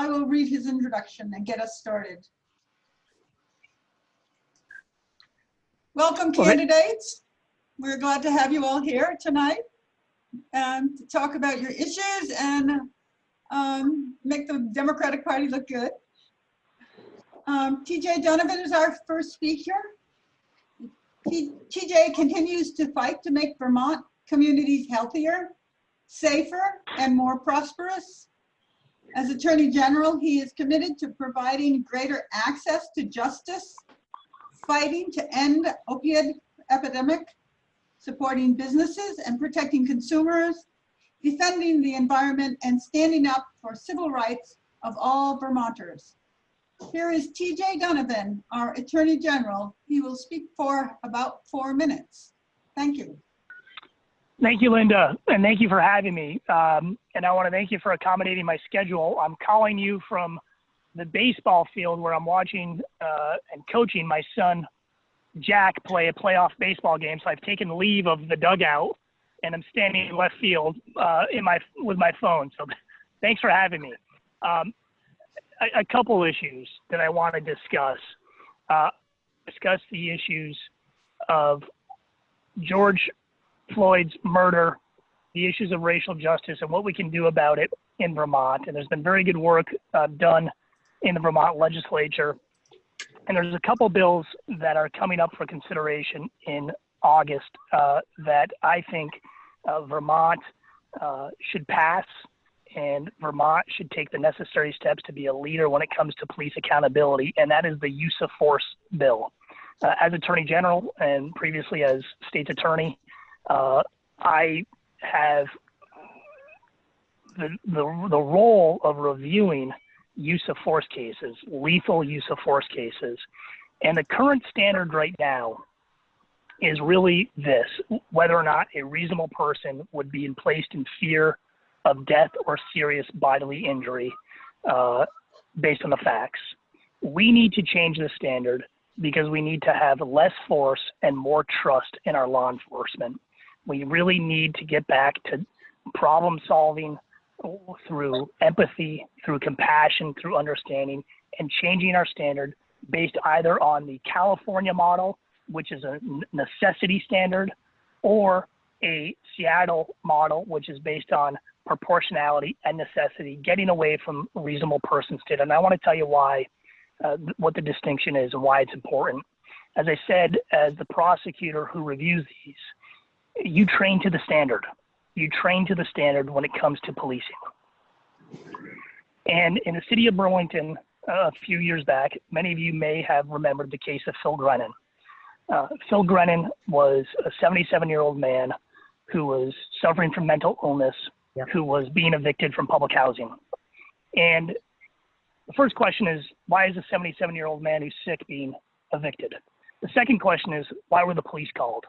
I will read his introduction and get us started. Welcome, candidates. We're glad to have you all here tonight to talk about your issues and make the Democratic Party look good. TJ Donovan is our first speaker. TJ continues to fight to make Vermont communities healthier, safer, and more prosperous. As Attorney General, he is committed to providing greater access to justice, fighting to end opioid epidemic, supporting businesses and protecting consumers, defending the environment, and standing up for civil rights of all Vermonters. Here is TJ Donovan, our Attorney General. He will speak for about 4 minutes. Thank you. Thank you, Linda, and thank you for having me. And I want to thank you for accommodating my schedule. I'm calling you from the baseball field where I'm watching and coaching my son, Jack, play a playoff baseball game. So I've taken leave of the dugout, and I'm standing in left field with my phone. So thanks for having me. A couple issues that I want to discuss. Discuss the issues of George Floyd's murder, the issues of racial justice, and what we can do about it in Vermont. And there's been very good work done in the Vermont legislature. And there's a couple bills that are coming up for consideration in August that I think Vermont should pass, and Vermont should take the necessary steps to be a leader when it comes to police accountability, and that is the use of force bill. As Attorney General and previously as State's Attorney, I have the role of reviewing use of force cases, lethal use of force cases. And the current standard right now is really this: whether or not a reasonable person would be placed in fear of death or serious bodily injury based on the facts. We need to change the standard because we need to have less force and more trust in our law enforcement. We really need to get back to problem solving through empathy, through compassion, through understanding, and changing our standard based either on the California model, which is a necessity standard, or a Seattle model, which is based on proportionality and necessity, getting away from reasonable person standard. And I want to tell you why, what the distinction is and why it's important. As I said, as the prosecutor who reviews these, you train to the standard. You train to the standard when it comes to policing. And in the city of Burlington, a few years back, many of you may have remembered the case of Phil Grennan. Phil Grennan was a 77-year-old man who was suffering from mental illness, who was being evicted from public housing. And the first question is, why is a 77-year-old man who's sick being evicted? The second question is, why were the police called?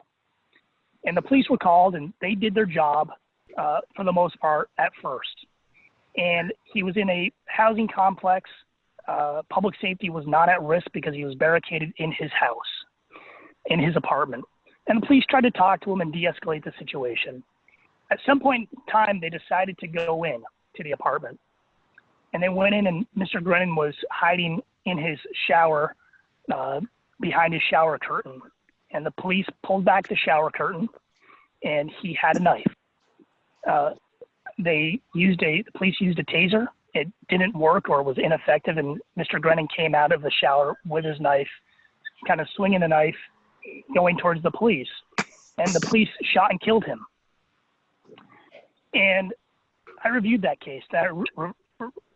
And the police were called, and they did their job for the most part at first. And he was in a housing complex. Public safety was not at risk because he was barricaded in his house, in his apartment. And the police tried to talk to him and de-escalate the situation. At some point in time, they decided to go in to the apartment. And they went in, and Mr. Grennan was hiding in his shower, behind his shower curtain. And the police pulled back the shower curtain, and he had a knife. The police used a taser. It didn't work or was ineffective, and Mr. Grennan came out of the shower with his knife, kind of swinging the knife, going towards the police. And the police shot and killed him. And I reviewed that case. That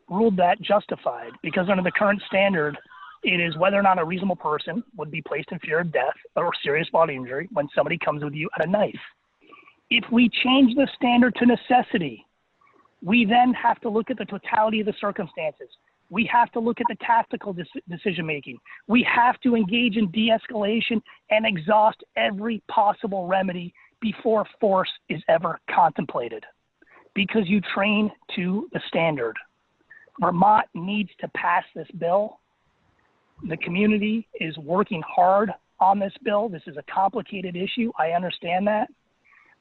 ruled that justified, because under the current standard, it is whether or not a reasonable person would be placed in fear of death or serious bodily injury when somebody comes with you at a knife. If we change the standard to necessity, we then have to look at the totality of the circumstances. We have to look at the tactical decision-making. We have to engage in de-escalation and exhaust every possible remedy before force is ever contemplated, because you train to the standard. Vermont needs to pass this bill. The community is working hard on this bill. This is a complicated issue. I understand that.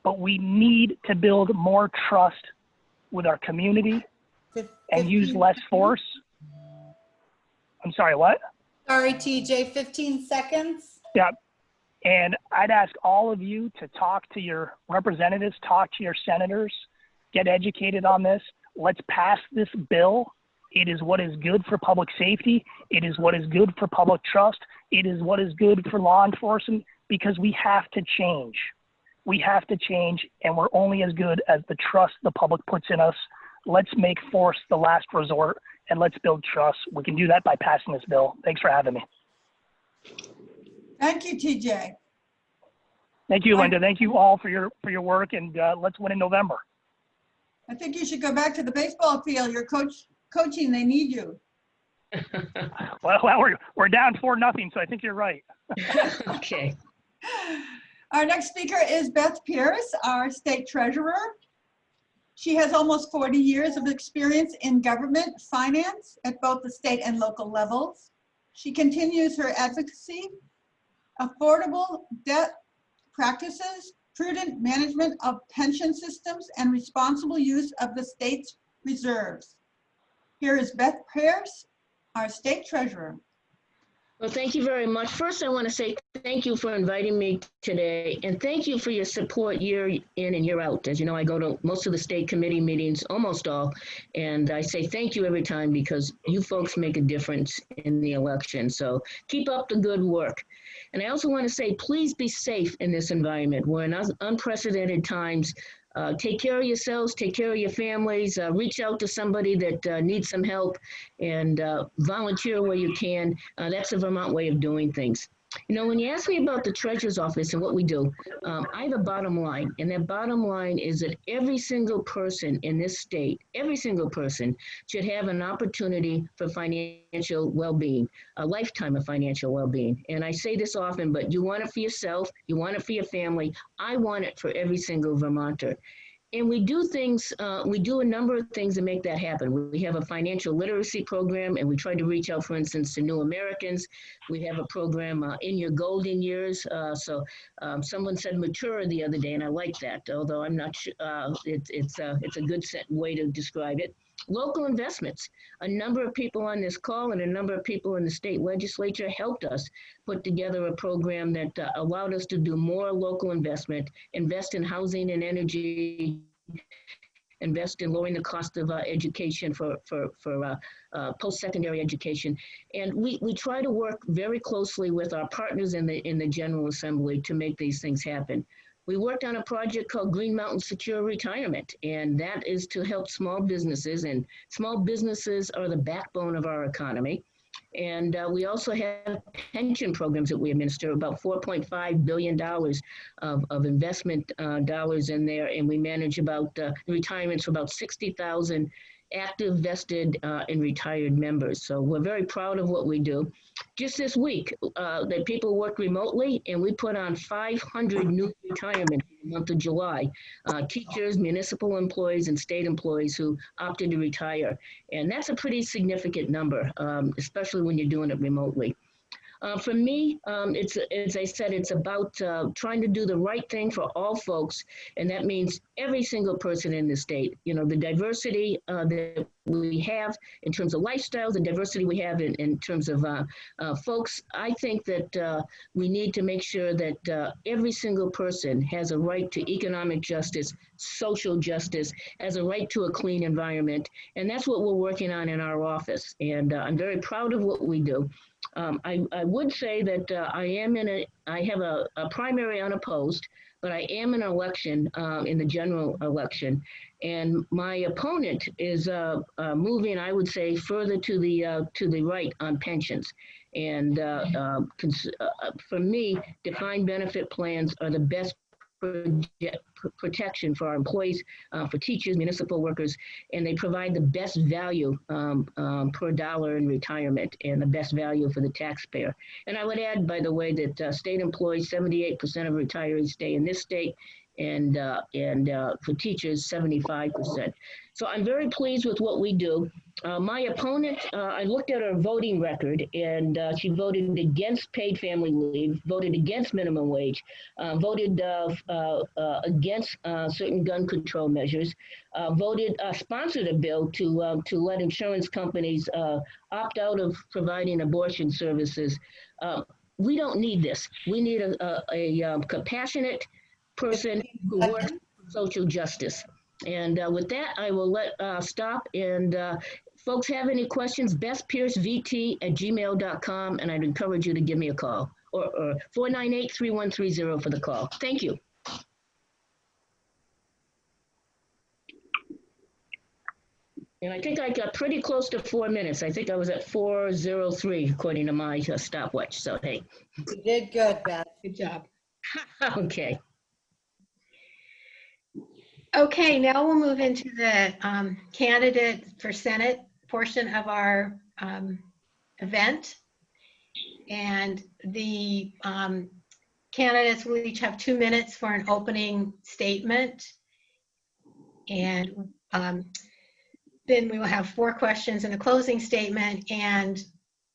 But we need to build more trust with our community and use less force I'm sorry, what? Sorry, TJ, 15 seconds. Yeah. And I'd ask all of you to talk to your representatives, talk to your senators, get educated on this. Let's pass this bill. It is what is good for public safety. It is what is good for public trust. It is what is good for law enforcement, because we have to change. We have to change, and we're only as good as the trust the public puts in us. Let's make force the last resort, and let's build trust. We can do that by passing this bill. Thanks for having me. Thank you, TJ. Thank you, Linda. Thank you all for your work, and let's win in November. I think you should go back to the baseball field. You're coaching, they need you. Well, we're down 4-0, so I think you're right. Okay. Our next speaker is Beth Pearce, our state treasurer. She has almost 40 years of experience in government finance at both the state and local levels. She continues her advocacy, affordable debt practices, prudent management of pension systems, and responsible use of the state's reserves. Here is Beth Pearce, our state treasurer. Well, thank you very much. First, I want to say thank you for inviting me today, and thank you for your support year in and year out. As you know, I go to most of the state committee meetings, almost all, and I say thank you every time because you folks make a difference in the election. So keep up the good work. And I also want to say, please be safe in this environment. We're in unprecedented times. Take care of yourselves, take care of your families, reach out to somebody that needs some help, and volunteer where you can. That's the Vermont way of doing things. You know, when you ask me about the Treasurer's Office and what we do, I have a bottom line, and that bottom line is that every single person in this state, every single person should have an opportunity for financial well-being, a lifetime of financial well-being. And I say this often, but you want it for yourself, you want it for your family, I want it for every single Vermonter. And we do things, we do a number of things to make that happen. We have a financial literacy program, and we try to reach out, for instance, to new Americans. We have a program in your golden years. Someone said mature the other day, and I like that, although I'm not sure, it's a good way to describe it. Local investments. A number of people on this call and a number of people in the state legislature helped us put together a program that allowed us to do more local investment, invest in housing and energy, invest in lowering the cost of education for post-secondary education. And we try to work very closely with our partners in the General Assembly to make these things happen. We worked on a project called Green Mountain Secure Retirement, and that is to help small businesses, and small businesses are the backbone of our economy. And we also have pension programs that we administer, about $4.5 billion of investment dollars in there, and we manage about retirements for about 60,000 active, vested, and retired members. So we're very proud of what we do. Just this week, that people work remotely, and we put on 500 new retirements in the month of July. Teachers, municipal employees, and state employees who opted to retire. And that's a pretty significant number, especially when you're doing it remotely. For me, it's, as I said, it's about trying to do the right thing for all folks, and that means every single person in the state. You know, the diversity that we have in terms of lifestyles, the diversity we have in terms of folks. I think that we need to make sure that every single person has a right to economic justice, social justice, has a right to a clean environment, and that's what we're working on in our office. And I'm very proud of what we do. I would say that I have a primary unopposed, but I am in an election, in the general election, and my opponent is moving, I would say, further to the right on pensions. And for me, defined benefit plans are the best protection for our employees, for teachers, municipal workers, and they provide the best value per dollar in retirement and the best value for the taxpayer. And I would add, by the way, that state employees, 78% of retirees stay in this state, and for teachers, 75%. So I'm very pleased with what we do. My opponent, I looked at her voting record, and she voted against paid family leave, voted against minimum wage, voted against certain gun control measures, sponsored a bill to let insurance companies opt out of providing abortion services. We don't need this. We need a compassionate person who works for social justice. And with that, I will stop. And folks have any questions, bethpearcevt@gmail.com, and I'd encourage you to give me a call, or 498-3130 for the call. Thank you. And I think I got pretty close to 4 minutes. I think I was at 4:03 according to my stopwatch. So, hey. You did good, Beth. Good job. Okay. Okay, now we'll move into the candidate for Senate portion of our event. And the candidates will each have 2 minutes for an opening statement. And then we will have 4 questions and a closing statement, and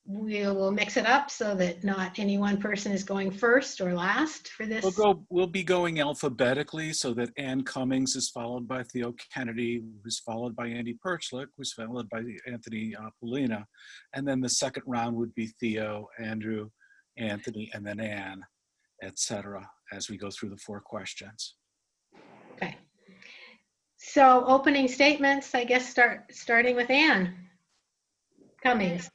we will mix it up so that not any one person is going first or last for this. We'll be going alphabetically so that Ann Cummings is followed by Theo Kennedy, who's followed by Andy Perchlik, who's followed by Anthony Pollina. And then the second round would be Theo, Andrew, Anthony, and then Ann, etc., as we go through the 4 questions. Okay. So opening statements, I guess starting with Ann Cummings.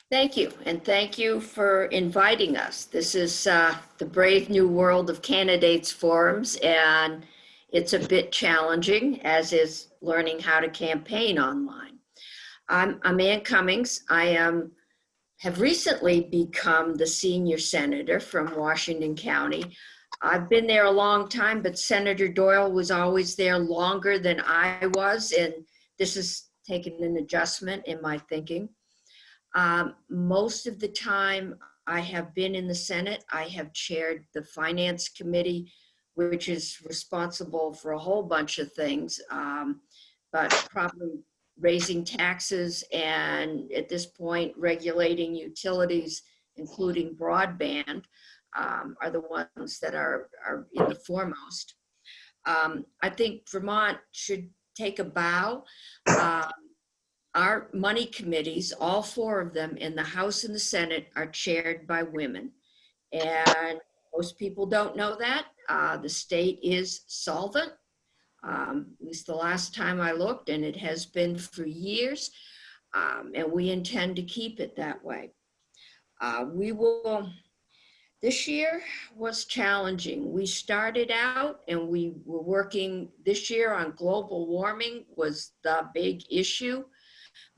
Thank you, and thank you for inviting us. This is the Brave New World of Candidates Forums, and it's a bit challenging, as is learning how to campaign online. I'm Ann Cummings. I have recently become the senior senator from Washington County. I've been there a long time, but Senator Doyle was always there longer than I was, and this has taken an adjustment in my thinking. Most of the time I have been in the Senate, I have chaired the Finance Committee, which is responsible for a whole bunch of things, but probably raising taxes and at this point regulating utilities, including broadband, are the ones that are in the foremost. I think Vermont should take a bow. Our money committees, all 4 of them in the House and the Senate, are chaired by women. And most people don't know that. The state is solvent, at least the last time I looked, and it has been for years. And we intend to keep it that way. This year was challenging. We started out and we were working this year on global warming was the big issue.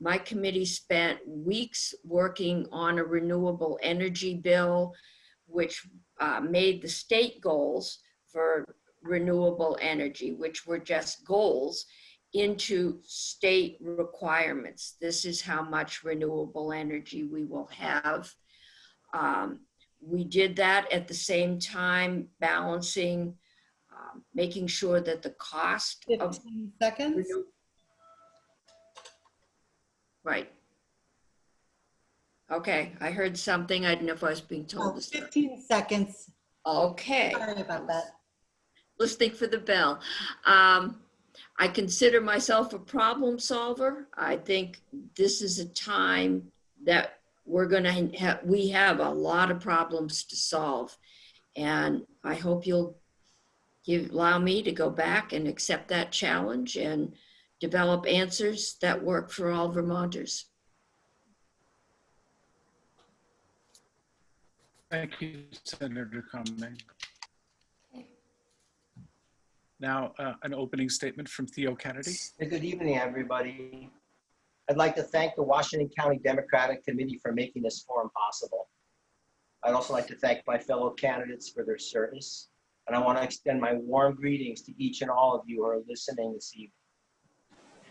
My committee spent weeks working on a renewable energy bill, which made the state goals for renewable energy, which were just goals, into state requirements. This is how much renewable energy we will have. We did that at the same time balancing, making sure that the cost 15 seconds. Right. Okay, I heard something. I didn't know if I was being told. Oh, 15 seconds. Okay. Sorry about that. Listening for the bell. I consider myself a problem solver. I think this is a time that we have a lot of problems to solve. And I hope you'll allow me to go back and accept that challenge and develop answers that work for all Vermonters. Thank you, Senator Cummings. Now, an opening statement from Theo Kennedy. Good evening, everybody. I'd like to thank the Washington County Democratic Committee for making this forum possible. I'd also like to thank my fellow candidates for their service, and I want to extend my warm greetings to each and all of you who are listening this evening.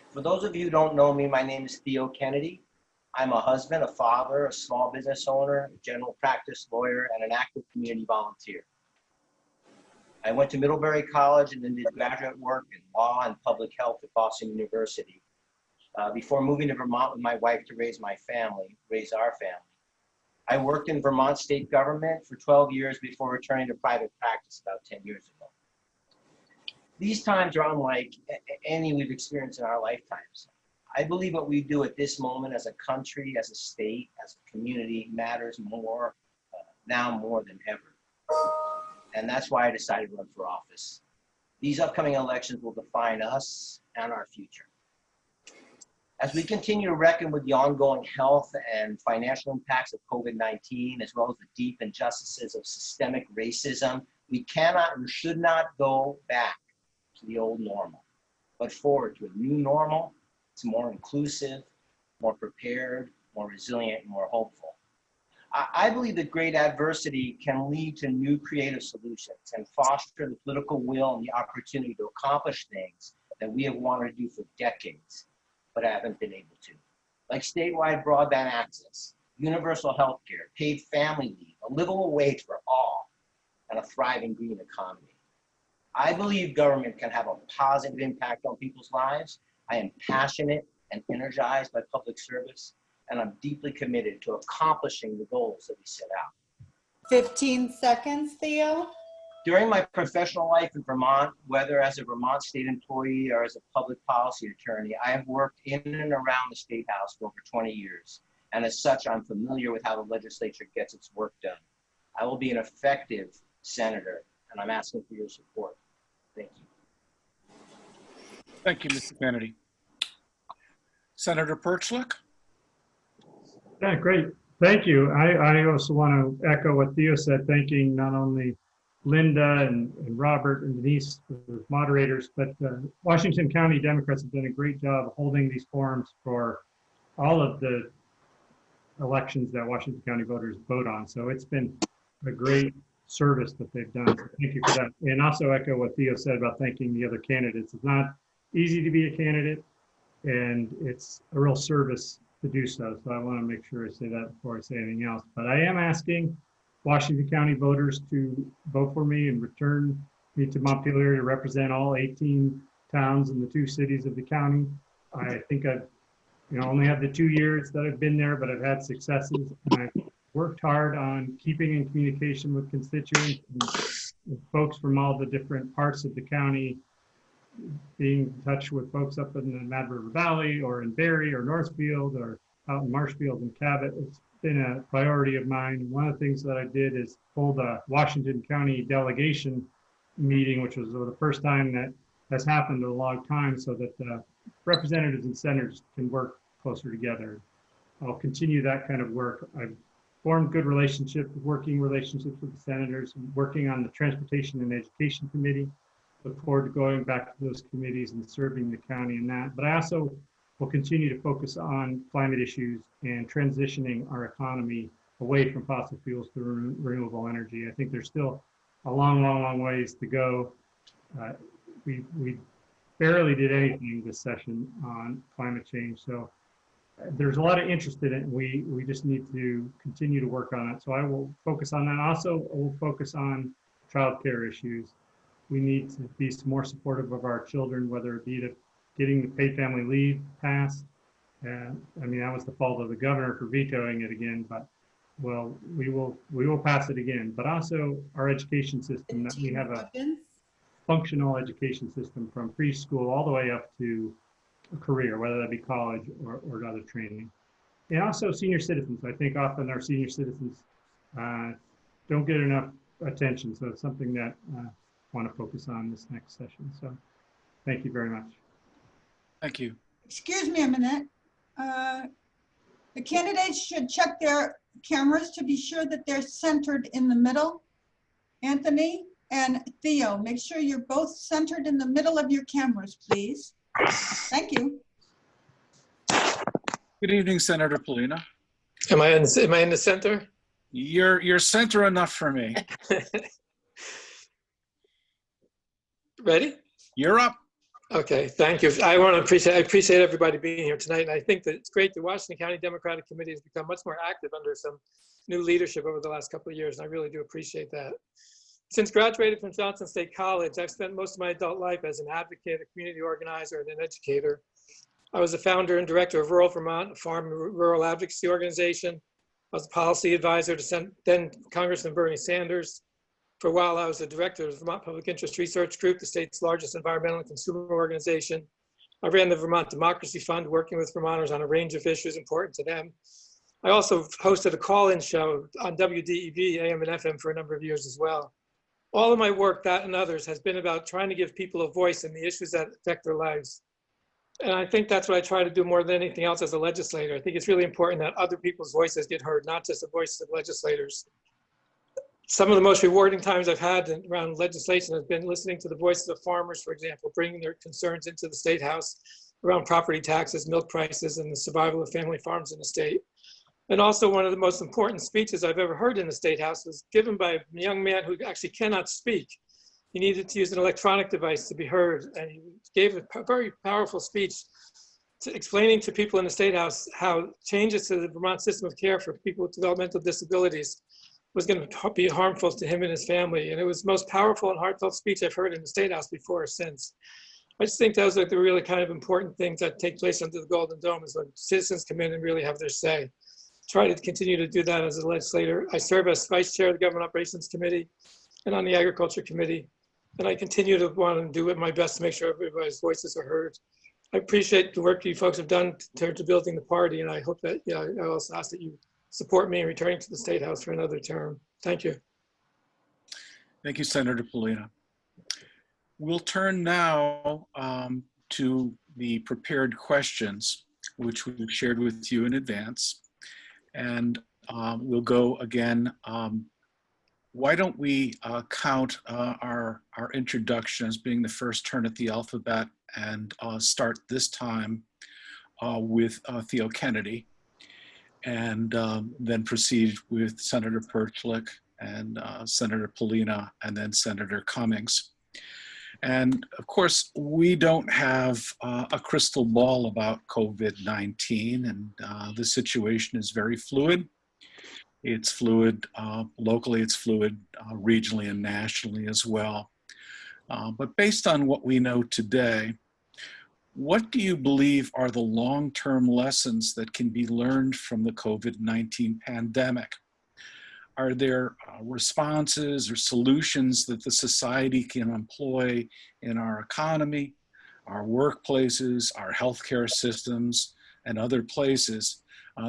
For those of you who don't know me, my name is Theo Kennedy. I'm a husband, a father, a small business owner, a general practice lawyer, and an active community volunteer. I went to Middlebury College and then did graduate work in law and public health at Boston University before moving to Vermont with my wife to raise our family. I worked in Vermont state government for 12 years before returning to private practice about 10 years ago. These times are unlike any we've experienced in our lifetimes. I believe what we do at this moment as a country, as a state, as a community matters more now more than ever. And that's why I decided to run for office. These upcoming elections will define us and our future. As we continue to reckon with the ongoing health and financial impacts of COVID-19, as well as the deep injustices of systemic racism, we cannot and should not go back to the old normal, but forward to a new normal. It's more inclusive, more prepared, more resilient, and more hopeful. I believe that great adversity can lead to new creative solutions and foster the political will and the opportunity to accomplish things that we have wanted to do for decades, but haven't been able to. Like statewide broadband access, universal health care, paid family leave, a livable wage for all, and a thriving green economy. I believe government can have a positive impact on people's lives. I am passionate and energized by public service, and I'm deeply committed to accomplishing the goals that we set out. 15 seconds, Theo. During my professional life in Vermont, whether as a Vermont state employee or as a public policy attorney, I have worked in and around the State House for over 20 years. And as such, I'm familiar with how the legislature gets its work done. I will be an effective senator, and I'm asking for your support. Thank you. Thank you, Mr. Kennedy. Senator Perchlik? Yeah, great. Thank you. I also want to echo what Theo said, thanking not only Linda and Robert and Denise, the moderators, but Washington County Democrats have done a great job holding these forums for all of the elections that Washington County voters vote on. So it's been a great service that they've done. So thank you for that. And also echo what Theo said about thanking the other candidates. It's not easy to be a candidate, and it's a real service to do so. So I want to make sure I say that before I say anything else. But I am asking Washington County voters to vote for me and return me to Montpelier to represent all 18 towns and the 2 cities of the county. I think I've only had the 2 years that I've been there, but I've had successes. And I've worked hard on keeping in communication with constituents and folks from all the different parts of the county, being in touch with folks up in the Mad River Valley or in Barrie or Northfield or out in Marshfield and Cabot. It's been a priority of mine. One of the things that I did is hold a Washington County delegation meeting, which was the first time that has happened in a long time, so that representatives and senators can work closer together. I'll continue that kind of work. I've formed good working relationships with the senators, working on the Transportation and Education Committee. Look forward to going back to those committees and serving the county in that. But I also will continue to focus on climate issues and transitioning our economy away from fossil fuels to renewable energy. I think there's still a long ways to go. We barely did anything this session on climate change. So there's a lot of interest in it. We just need to continue to work on it. So I will focus on that. Also, I will focus on childcare issues. We need to be more supportive of our children, whether it be getting the paid family leave passed. I mean, that was the fault of the governor for vetoing it again, but well, we will pass it again. But also our education system, that we have a functional education system from preschool all the way up to a career, whether that be college or other training. And also senior citizens. I think often our senior citizens don't get enough attention. So it's something that I want to focus on this next session. So thank you very much. Thank you. Excuse me a minute. The candidates should check their cameras to be sure that they're centered in the middle. Anthony and Theo, make sure you're both centered in the middle of your cameras, please. Thank you. Good evening, Senator Pollina. Am I in the center? You're center enough for me. Ready? You're up. Okay, thank you. I appreciate everybody being here tonight. And I think that it's great the Washington County Democratic Committee has become much more active under some new leadership over the last couple of years. And I really do appreciate that. Since graduating from Johnson State College, I've spent most of my adult life as an advocate, a community organizer, and an educator. I was the founder and director of Rural Vermont, a farm rural advocacy organization. I was a policy advisor to then Congressman Bernie Sanders. For a while, I was the director of the Vermont Public Interest Research Group, the state's largest environmental and consumer organization. I ran the Vermont Democracy Fund, working with Vermonters on a range of issues important to them. I also hosted a call-in show on WDEV, AM and FM for a number of years as well. All of my work, that and others, has been about trying to give people a voice in the issues that affect their lives. And I think that's what I try to do more than anything else as a legislator. I think it's really important that other people's voices get heard, not just the voices of legislators. Some of the most rewarding times I've had around legislation has been listening to the voices of farmers, for example, bringing their concerns into the State House around property taxes, milk prices, and the survival of family farms in the state. And also one of the most important speeches I've ever heard in the State House was given by a young man who actually cannot speak. He needed to use an electronic device to be heard. And he gave a very powerful speech explaining to people in the State House how changes to the Vermont system of care for people with developmental disabilities was going to be harmful to him and his family. And it was the most powerful and heartfelt speech I've heard in the State House before or since. I just think those are the really kind of important things that take place under the Golden Dome, is when citizens come in and really have their say. Try to continue to do that as a legislator. I serve as vice chair of the Government Operations Committee and on the Agriculture Committee. And I continue to want to do my best to make sure everybody's voices are heard. I appreciate the work you folks have done to building the party. And I hope that, I also ask that you support me in returning to the State House for another term. Thank you. Thank you, Senator Pollina. We'll turn now to the prepared questions, which we've shared with you in advance. And we'll go again. Why don't we count our introduction as being the first turn at the alphabet, and start this time with Theo Kennedy, and then proceed with Senator Perchlik and Senator Pollina, and then Senator Cummings. And of course, we don't have a crystal ball about COVID-19, and the situation is very fluid. It's fluid locally, it's fluid regionally and nationally as well. But based on what we know today, what do you believe are the long-term lessons that can be learned from the COVID-19 pandemic? Are there responses or solutions that the society can employ in our economy, our workplaces, our healthcare systems, and other places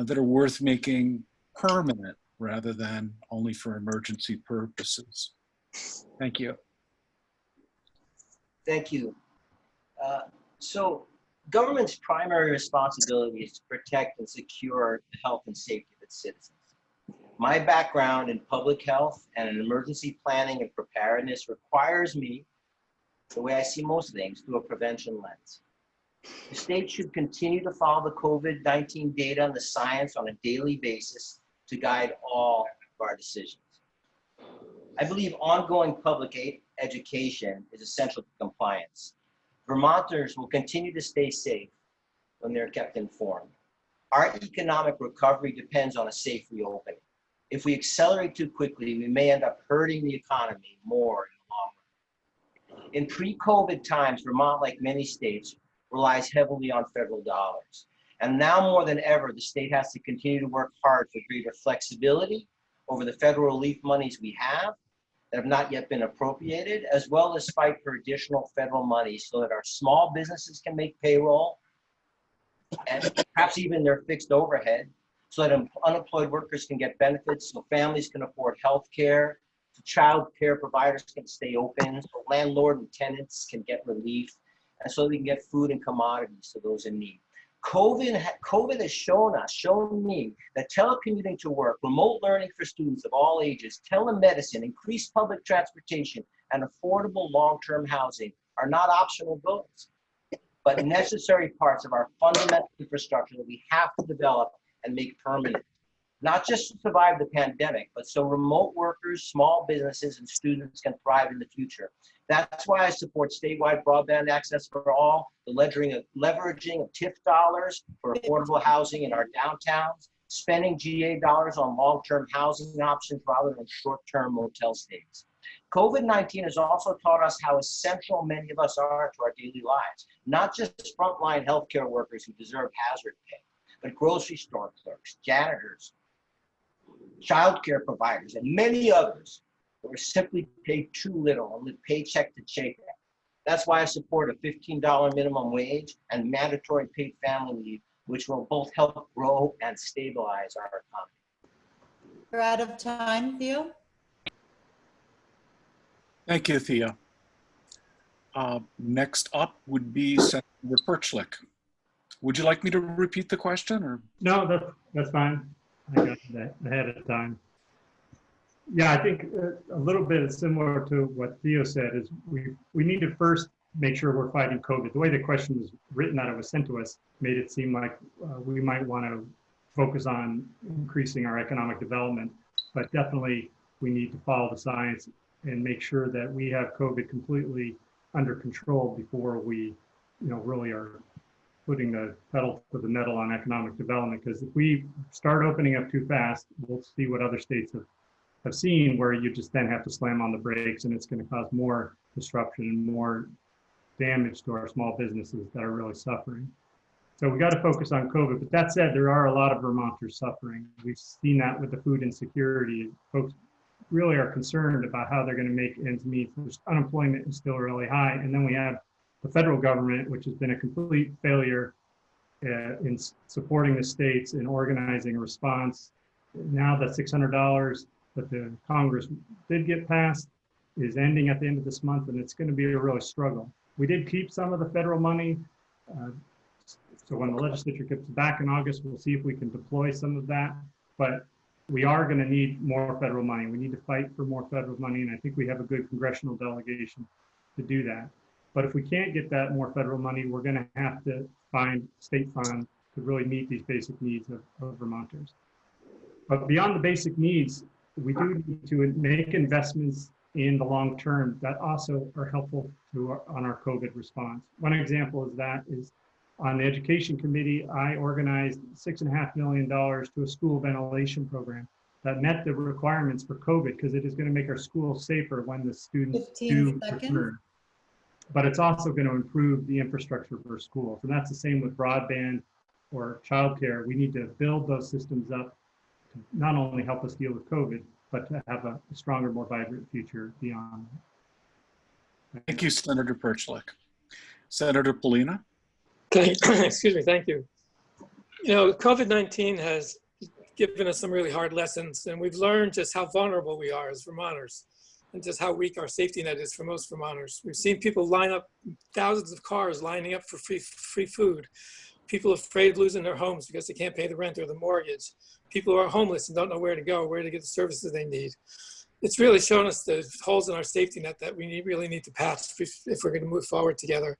that are worth making permanent rather than only for emergency purposes? Thank you. Thank you. So government's primary responsibility is to protect and secure the health and safety of its citizens. My background in public health and in emergency planning and preparedness requires me, the way I see most things, through a prevention lens. The state should continue to follow the COVID-19 data and the science on a daily basis to guide all of our decisions. I believe ongoing public education is essential to compliance. Vermonters will continue to stay safe when they're kept informed. Our economic recovery depends on a safe reopening. If we accelerate too quickly, we may end up hurting the economy more in the long run. In pre-COVID times, Vermont, like many states, relies heavily on federal dollars. And now more than ever, the state has to continue to work hard for greater flexibility over the federal relief monies we have that have not yet been appropriated, as well as fight for additional federal money so that our small businesses can make payroll and perhaps even their fixed overhead, so that unemployed workers can get benefits, so families can afford health care, so child care providers can stay open, so landlord and tenants can get relief, and so we can get food and commodities to those in need. COVID has shown me that telecommuting to work, remote learning for students of all ages, telemedicine, increased public transportation, and affordable long-term housing are not optional goals, but necessary parts of our fundamental infrastructure that we have to develop and make permanent, not just to survive the pandemic, but so remote workers, small businesses, and students can thrive in the future. That's why I support statewide broadband access for all, the leveraging of TIF dollars for affordable housing in our downtowns, spending GA dollars on long-term housing options rather than short-term motel stays. COVID-19 has also taught us how essential many of us are to our daily lives, not just frontline healthcare workers who deserve hazard pay, but grocery store clerks, janitors, childcare providers, and many others who are simply paid too little and live paycheck to paycheck. That's why I support a $15 minimum wage and mandatory paid family leave, which will both help grow and stabilize our economy. We're out of time, Theo. Thank you, Theo. Next up would be Senator Perchlik. Would you like me to repeat the question, or? No, that's fine. I got that ahead of time. Yeah, I think a little bit similar to what Theo said is we need to first make sure we're fighting COVID. The way the question was written that it was sent to us made it seem like we might want to focus on increasing our economic development, but definitely we need to follow the science and make sure that we have COVID completely under control before we, really are putting the pedal to the metal on economic development. Because if we start opening up too fast, we'll see what other states have seen, where you just then have to slam on the brakes, and it's going to cause more disruption and more damage to our small businesses that are really suffering. So we got to focus on COVID. But that said, there are a lot of Vermonters suffering. We've seen that with the food insecurity. Folks really are concerned about how they're going to make ends meet. Unemployment is still really high. And then we have the federal government, which has been a complete failure in supporting the states in organizing a response. Now that $600 that the Congress did get passed is ending at the end of this month, and it's going to be a real struggle. We did keep some of the federal money. So when the legislature gets back in August, we'll see if we can deploy some of that. But we are going to need more federal money. We need to fight for more federal money, and I think we have a good congressional delegation to do that. But if we can't get that more federal money, we're going to have to find state funds to really meet these basic needs of Vermonters. But beyond the basic needs, we do need to make investments in the long term that also are helpful on our COVID response. One example is on the Education Committee, I organized $6.5 million to a school ventilation program that met the requirements for COVID, because it is going to make our schools safer when the students do return. But it's also going to improve the infrastructure for schools. And that's the same with broadband or childcare. We need to build those systems up to not only help us deal with COVID, but to have a stronger, more vibrant future beyond. Thank you, Senator Perchlik. Senator Pollina. Excuse me, thank you. COVID-19 has given us some really hard lessons, and we've learned just how vulnerable we are as Vermonters and just how weak our safety net is for most Vermonters. We've seen people line up, thousands of cars lining up for free food. People afraid of losing their homes because they can't pay the rent or the mortgage. People who are homeless and don't know where to go, where to get the services they need. It's really shown us the holes in our safety net that we really need to patch if we're going to move forward together.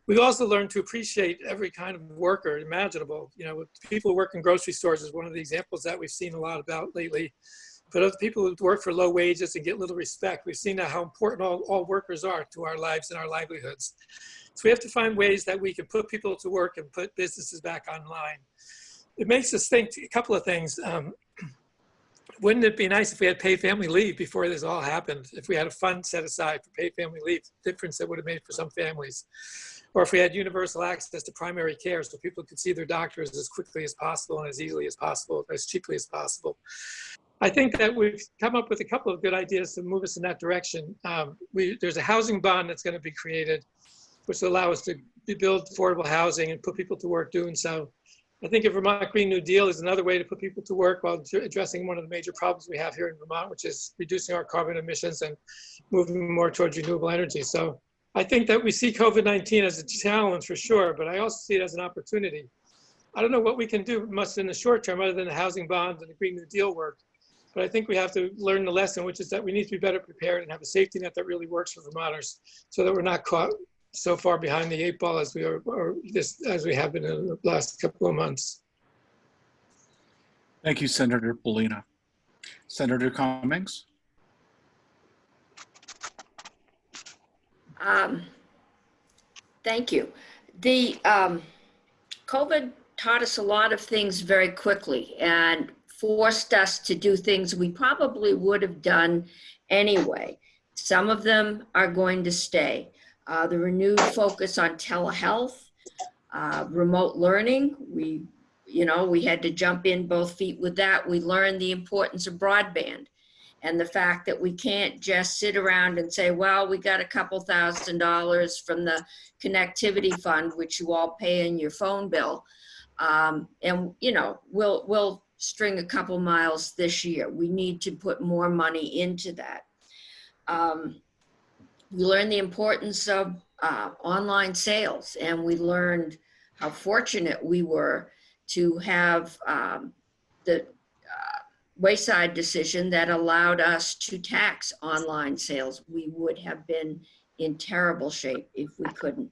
We've also learned to appreciate every kind of worker imaginable. People who work in grocery stores is one of the examples that we've seen a lot about lately. But other people who work for low wages and get little respect, we've seen how important all workers are to our lives and our livelihoods. So we have to find ways that we can put people to work and put businesses back online. It makes us think a couple of things. Wouldn't it be nice if we had paid family leave before this all happened? If we had a fund set aside for paid family leave, difference that would have made for some families. Or if we had universal access to primary care so people could see their doctors as quickly as possible and as easily as possible, as cheaply as possible. I think that we've come up with a couple of good ideas to move us in that direction. There's a housing bond that's going to be created, which will allow us to build affordable housing and put people to work doing so. I think a Vermont Green New Deal is another way to put people to work while addressing one of the major problems we have here in Vermont, which is reducing our carbon emissions and moving more towards renewable energy. So I think that we see COVID-19 as a challenge for sure, but I also see it as an opportunity. I don't know what we can do much in the short term other than the housing bond and the Green New Deal work. But I think we have to learn the lesson, which is that we need to be better prepared and have a safety net that really works for Vermonters so that we're not caught so far behind the 8 ball as we are, as we have been in the last couple of months. Thank you, Senator Pollina. Senator Cummings. Thank you. The COVID taught us a lot of things very quickly and forced us to do things we probably would have done anyway. Some of them are going to stay. The renewed focus on telehealth, remote learning, we had to jump in both feet with that. We learned the importance of broadband and the fact that we can't just sit around and say, well, we got a couple $1,000s from the connectivity fund, which you all pay in your phone bill. And we'll string a couple miles this year. We need to put more money into that. We learned the importance of online sales, and we learned how fortunate we were to have the wayside decision that allowed us to tax online sales. We would have been in terrible shape if we couldn't.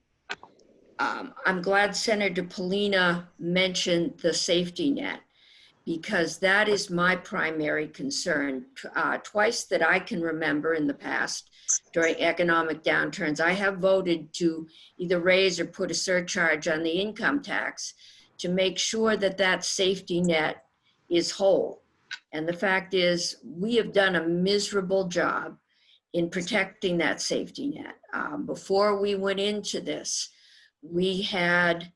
I'm glad Senator Pollina mentioned the safety net, because that is my primary concern. Twice that I can remember in the past during economic downturns, I have voted to either raise or put a surcharge on the income tax to make sure that that safety net is whole. And the fact is, we have done a miserable job in protecting that safety net. Before we went into this, we had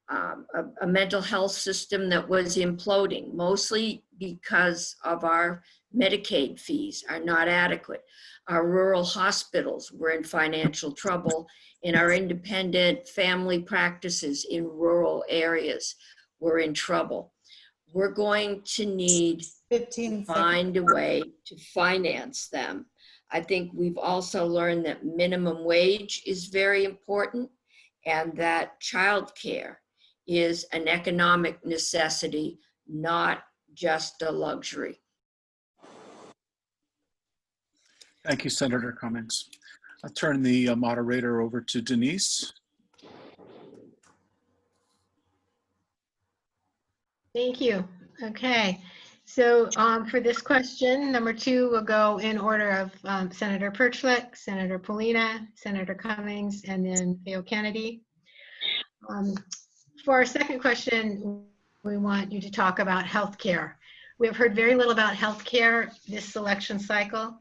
a mental health system that was imploding, mostly because of our Medicaid fees are not adequate. Our rural hospitals were in financial trouble, and our independent family practices in rural areas were in trouble. We're going to need 15 to find a way to finance them. I think we've also learned that minimum wage is very important, and that childcare is an economic necessity, not just a luxury. Thank you, Senator Cummings. I'll turn the moderator over to Denise. Thank you. Okay. So for this question, number 2 will go in order of Senator Perchlik, Senator Pollina, Senator Cummings, and then Theo Kennedy. For our second question, we want you to talk about healthcare. We have heard very little about healthcare this election cycle.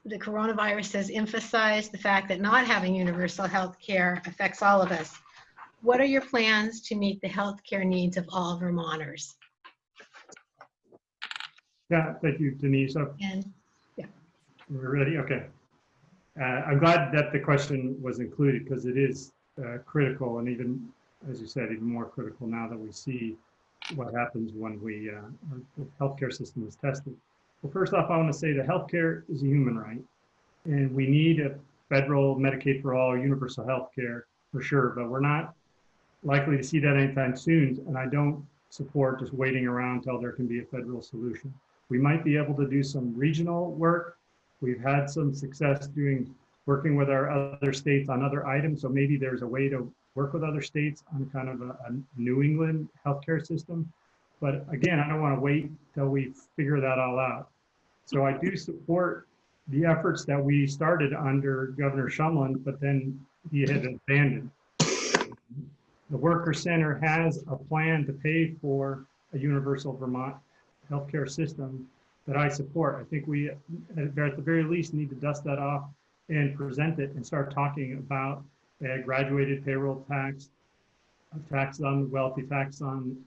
The coronavirus has emphasized the fact that not having universal healthcare affects all of us. What are your plans to meet the healthcare needs of all Vermonters? Yeah, thank you, Denise. And yeah, We're ready? Okay. I'm glad that the question was included, because it is critical, and even, as you said, even more critical now that we see what happens when the healthcare system is tested. Well, first off, I want to say that healthcare is a human right, and we need a federal Medicaid for all, universal healthcare for sure, but we're not likely to see that anytime soon, and I don't support just waiting around until there can be a federal solution. We might be able to do some regional work. We've had some success working with our other states on other items, so maybe there's a way to work with other states on kind of a New England healthcare system. But again, I don't want to wait till we figure that all out. So I do support the efforts that we started under Governor Shumlin, but then he had abandoned. The Worker Center has a plan to pay for a universal Vermont healthcare system that I support. I think we, at the very least, need to dust that off and present it and start talking about a graduated payroll tax, a tax on wealthy, tax on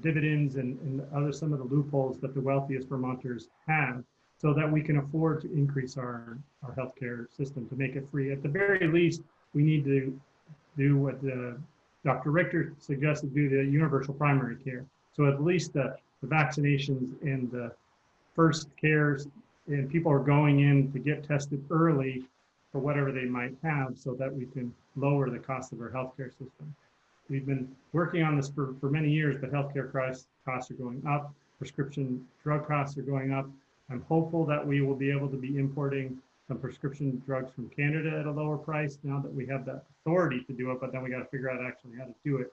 dividends and some of the loopholes that the wealthiest Vermonters have, so that we can afford to increase our healthcare system to make it free. At the very least, we need to do what Dr. Richter suggested, do the universal primary care. So at least the vaccinations and the first cares, and people are going in to get tested early for whatever they might have, so that we can lower the cost of our healthcare system. We've been working on this for many years, but healthcare costs are going up, prescription drug costs are going up. I'm hopeful that we will be able to be importing some prescription drugs from Canada at a lower price now that we have that authority to do it, but then we got to figure out actually how to do it.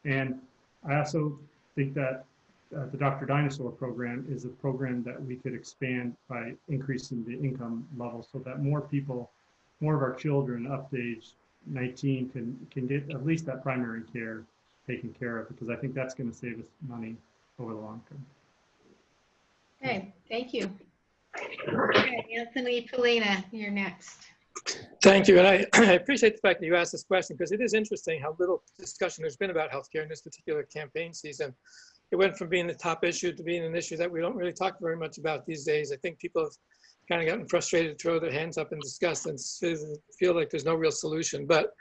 And I also think that the Dr. Dinosaur program is a program that we could expand by increasing the income level, so that more people, more of our children up to age 19 can get at least that primary care taken care of, because I think that's going to save us money over the long term. okay, thank you. Okay, Anthony Pollina, you're next. Thank you. And I appreciate the fact that you asked this question because it is interesting how little discussion there's been about healthcare in this particular campaign season. It went from being the top issue to being an issue that we don't really talk very much about these days. I think people have kind of gotten frustrated to throw their hands up in disgust and feel like there's no real solution. But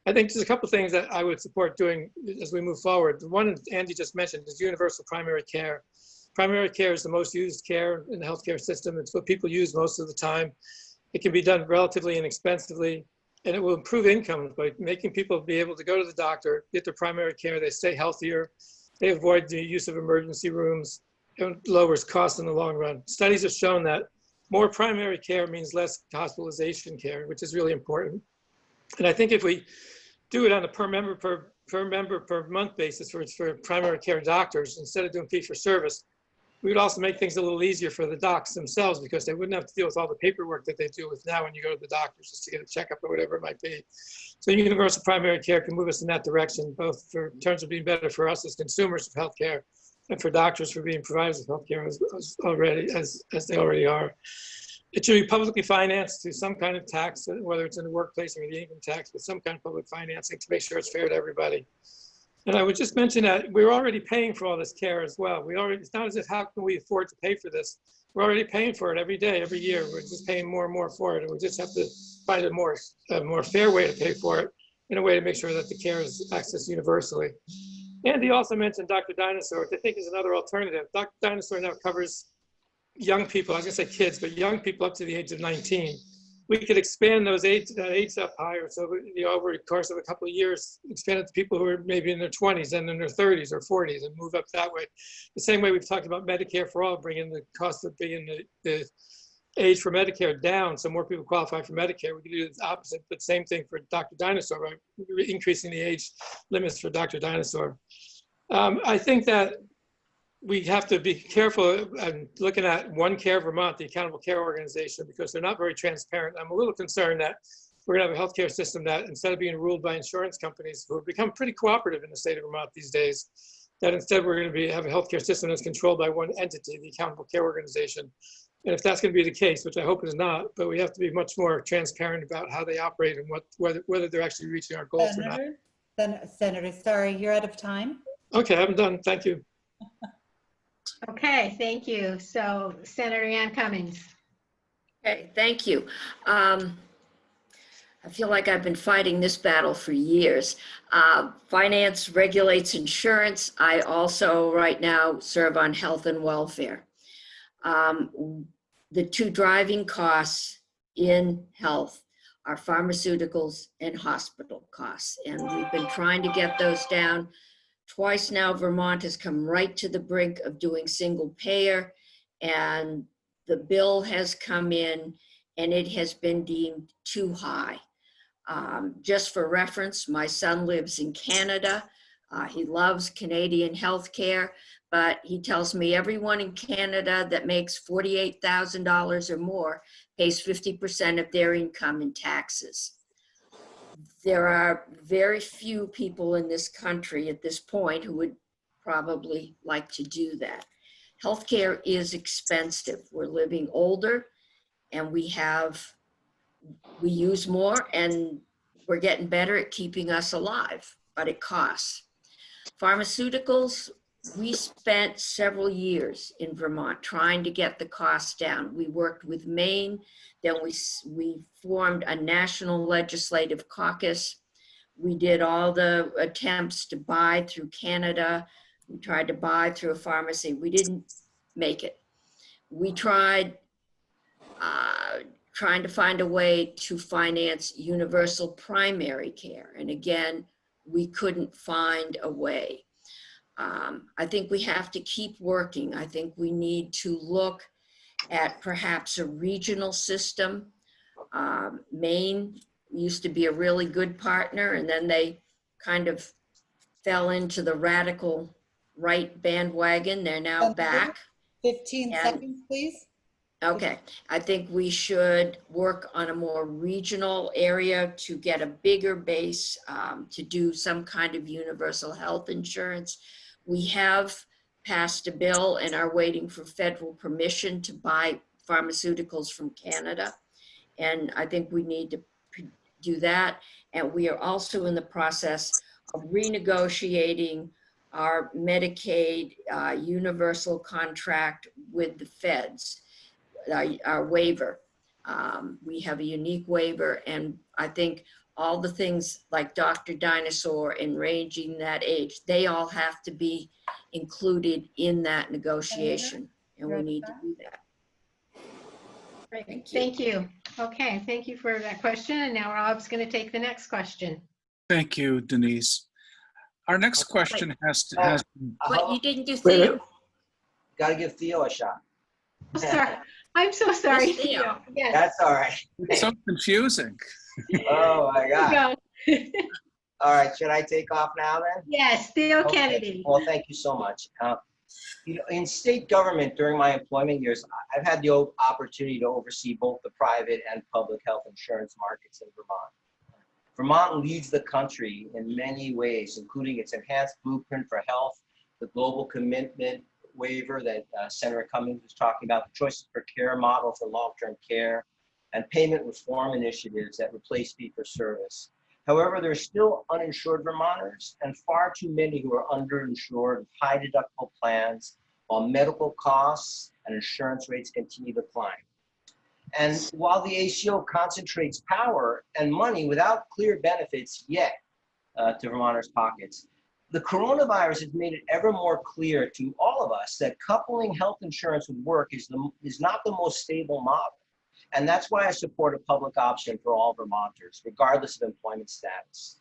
I think there's a couple of things that I would support doing as we move forward. The one Andy just mentioned is universal primary care. Primary care is the most used care in the healthcare system. It's what people use most of the time. It can be done relatively inexpensively, and it will improve incomes by making people be able to go to the doctor, get their primary care, they stay healthier, they avoid the use of emergency rooms, and lowers costs in the long run. Studies have shown that more primary care means less hospitalization care, which is really important. And I think if we do it on a per member per month basis for primary care doctors, instead of doing fee for service, we would also make things a little easier for the docs themselves because they wouldn't have to deal with all the paperwork that they deal with now when you go to the doctors just to get a checkup or whatever it might be. So universal primary care can move us in that direction, both in terms of being better for us as consumers of healthcare and for doctors for being providers of healthcare as they already are. It should be publicly financed through some kind of tax, whether it's in the workplace or the income tax, but some kind of public financing to make sure it's fair to everybody. And I would just mention that we're already paying for all this care as well. It's not as if how can we afford to pay for this? We're already paying for it every day, every year. We're just paying more and more for it. And we just have to find a more fair way to pay for it in a way to make sure that the care is accessed universally. Andy also mentioned Dr. Dinosaur, which I think is another alternative. Dr. Dinosaur now covers young people, I was gonna say kids, but young people up to the age of 19. We could expand those age up higher. So over the course of a couple of years, expand it to people who are maybe in their 20s and in their 30s or 40s and move up that way. The same way we've talked about Medicare for all, bringing the cost of bringing the age for Medicare down so more people qualify for Medicare. We could do the opposite, but same thing for Dr. Dinosaur, right? Increasing the age limits for Dr. Dinosaur. I think that we have to be careful looking at One Care Vermont, the accountable care organization, because they're not very transparent. I'm a little concerned that we're gonna have a healthcare system that instead of being ruled by insurance companies who have become pretty cooperative in the state of Vermont these days, that instead we're gonna have a healthcare system that's controlled by one entity, the accountable care organization. And if that's gonna be the case, which I hope is not, but we have to be much more transparent about how they operate and whether they're actually reaching our goals or not. Senator, sorry, you're out of time. Okay, I'm done, thank you. Okay, thank you. So Senator Ann Cummings. Okay, thank you. I feel like I've been fighting this battle for years. Finance regulates insurance. I also right now serve on health and welfare. The two driving costs in health are pharmaceuticals and hospital costs. And we've been trying to get those down. Twice now, Vermont has come right to the brink of doing single payer, and the bill has come in and it has been deemed too high. Just for reference, my son lives in Canada. He loves Canadian healthcare, but he tells me everyone in Canada that makes $48,000 or more pays 50% of their income in taxes. There are very few people in this country at this point who would probably like to do that. Healthcare is expensive. We're living older and we use more and we're getting better at keeping us alive, but it costs. Pharmaceuticals, we spent several years in Vermont trying to get the costs down. We worked with Maine, then we formed a national legislative caucus. We did all the attempts to buy through Canada. We tried to buy through a pharmacy. We didn't make it. We tried trying to find a way to finance universal primary care. And again, we couldn't find a way. I think we have to keep working. I think we need to look at perhaps a regional system. Maine used to be a really good partner, and then they kind of fell into the radical right bandwagon. They're now back. 15 seconds, please. Okay, I think we should work on a more regional area to get a bigger base to do some kind of universal health insurance. We have passed a bill and are waiting for federal permission to buy pharmaceuticals from Canada. And I think we need to do that. And we are also in the process of renegotiating our Medicaid universal contract with the feds, our waiver. We have a unique waiver, and I think all the things like Dr. Dinosaur and ranging that age, they all have to be included in that negotiation, and we need to do that. Great. Thank you. Thank you. Okay, thank you for that question. And now Rob's going to take the next question. Thank you, Denise. Our next question has But you didn't do Theo. Got to give Theo a shot. I'm sorry. I'm so sorry, Yes, Theo. Theo. Yes. That's all right. it's so confusing. Oh my There God. you go. All right, should I take off now then? Yes, Theo Okay. Kennedy. Well, thank you so much. In state government during my employment years, I've had the opportunity to oversee both the private and public health insurance markets in Vermont. Vermont leads the country in many ways, including its enhanced blueprint for health, the global commitment waiver that Senator Cummings was talking about, the choices for care model for long-term care, and payment reform initiatives that replace fee-for-service. However, there are still uninsured Vermonters and far too many who are underinsured with high deductible plans, while medical costs and insurance rates continue to climb. And while the ACO concentrates power and money without clear benefits yet to Vermonters' pockets, the coronavirus has made it ever more clear to all of us that coupling health insurance with work is not the most stable model. And that's why I support a public option for all Vermonters, regardless of employment status.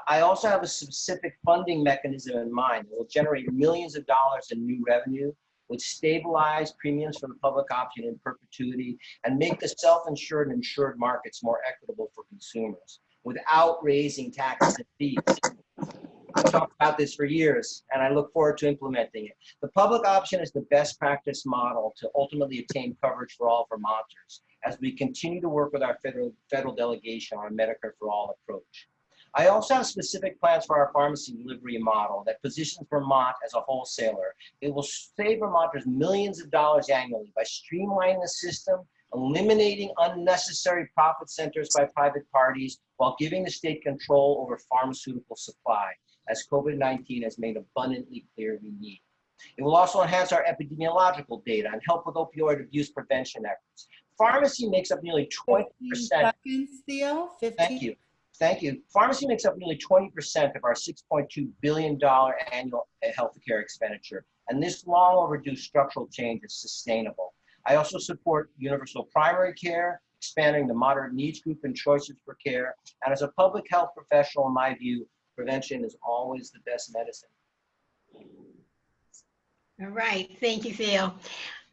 I also have a specific funding mechanism in mind that will generate millions of dollars in new revenue, would stabilize premiums for the public option in perpetuity, and make the self-insured and insured markets more equitable for consumers without raising taxes and fees. I've talked about this for years, and I look forward to implementing it. The public option is the best practice model to ultimately obtain coverage for all Vermonters as we continue to work with our federal delegation on a Medicare for All approach. I also have specific plans for our pharmacy delivery model that positions Vermont as a wholesaler. It will save Vermonters millions of dollars annually by streamlining the system, eliminating unnecessary profit centers by private parties, while giving the state control over pharmaceutical supply, as COVID-19 has made abundantly clear we need. It will also enhance our epidemiological data and help with opioid abuse prevention efforts. Pharmacy makes up nearly 20%. 15 seconds, Theo. 15. Thank you. Pharmacy makes up nearly 20% of our $6.2 billion annual healthcare expenditure, and this long overdue structural change is sustainable. I also support universal primary care, expanding the moderate needs group and choices for care, and as a public health professional, in my view, prevention is always the best medicine. All right, thank you, Theo.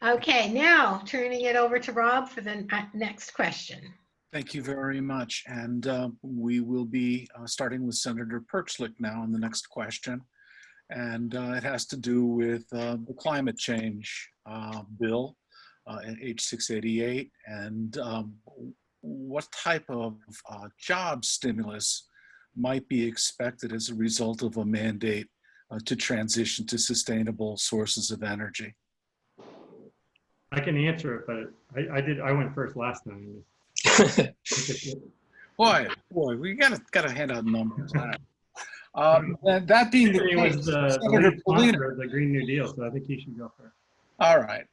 Okay, now turning it over to Rob for the next question. Thank you very much. And we will be starting with Senator Perchlik now on the next question. And it has to do with the climate change bill, H688, and what type of job stimulus might be expected as a result of a mandate to transition to sustainable sources of energy. I can answer it, but I went first last time. Boy, we gotta hand out numbers. That being the case, was the Senator lead Pollina. sponsor of the Green New Deal, so I think he should go first. All right,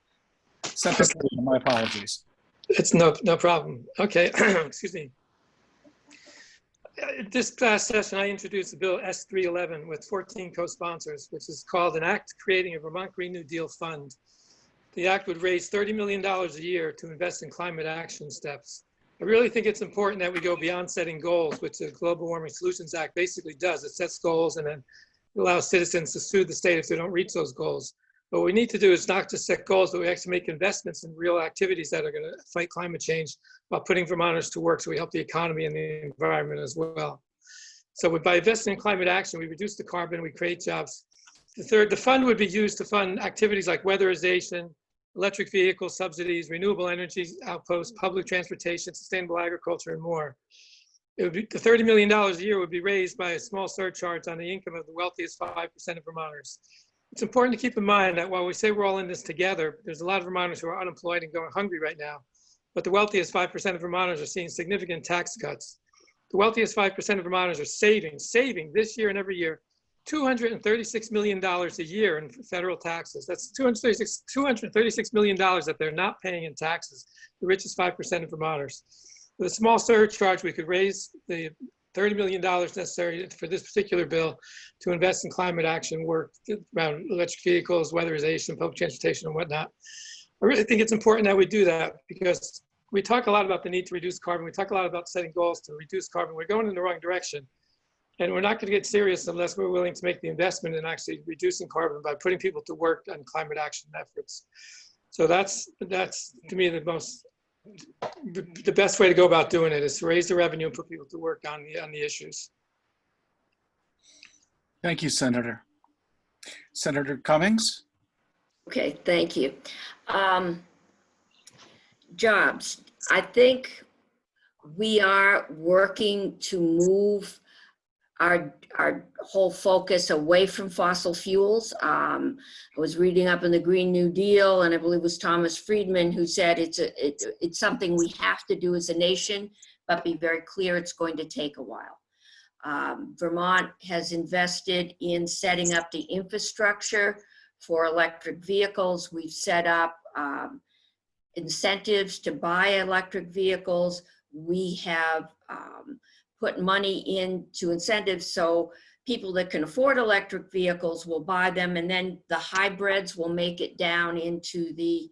Senator Pollina, my apologies. It's no problem. Okay, excuse me. This past session, I introduced the bill S311 with 14 co-sponsors, which is called an act creating a Vermont Green New Deal fund. The act would raise $30 million a year to invest in climate action steps. I really think it's important that we go beyond setting goals, which the Global Warming Solutions Act basically does. It sets goals and then allows citizens to sue the state if they don't reach those goals. But what we need to do is not just set goals, but we actually make investments in real activities that are going to fight climate change while putting Vermonters to work so we help the economy and the environment as well. So by investing in climate action, we reduce the carbon, we create jobs. The fund would be used to fund activities like weatherization, electric vehicle subsidies, renewable energy outposts, public transportation, sustainable agriculture, and more. It would be, the $30 million a year would be raised by a small surcharge on the income of the wealthiest 5% of Vermonters. it's important to keep in mind that while we say we're all in this together, there's a lot of Vermonters who are unemployed and going hungry right now. But the wealthiest 5% of Vermonters are seeing significant tax cuts. The wealthiest 5% of Vermonters are saving this year and every year, $236 million a year in federal taxes. That's $236 million that they're not paying in taxes, the richest 5% of Vermonters. With a small surcharge, we could raise the $30 million necessary for this particular bill to invest in climate action work around electric vehicles, weatherization, public transportation, and whatnot. I really think it's important that we do that because we talk a lot about the need to reduce carbon. We talk a lot about setting goals to reduce carbon. We're going in the wrong direction. And we're not going to get serious unless we're willing to make the investment in actually reducing carbon by putting people to work on climate action efforts. So that's to me, the best way to go about doing it is to raise the revenue and put people to work on the issues. Thank you, Senator. Senator Cummings? Okay, thank you. Jobs. I think we are working to move our whole focus away from fossil fuels. I was reading up on the Green New Deal, and I believe it was Thomas Friedman who said it's something we have to do as a nation, but be very clear it's going to take a while. Vermont has invested in setting up the infrastructure for electric vehicles. We've set up incentives to buy electric vehicles. We have put money into incentives so people that can afford electric vehicles will buy them, and then the hybrids will make it down into the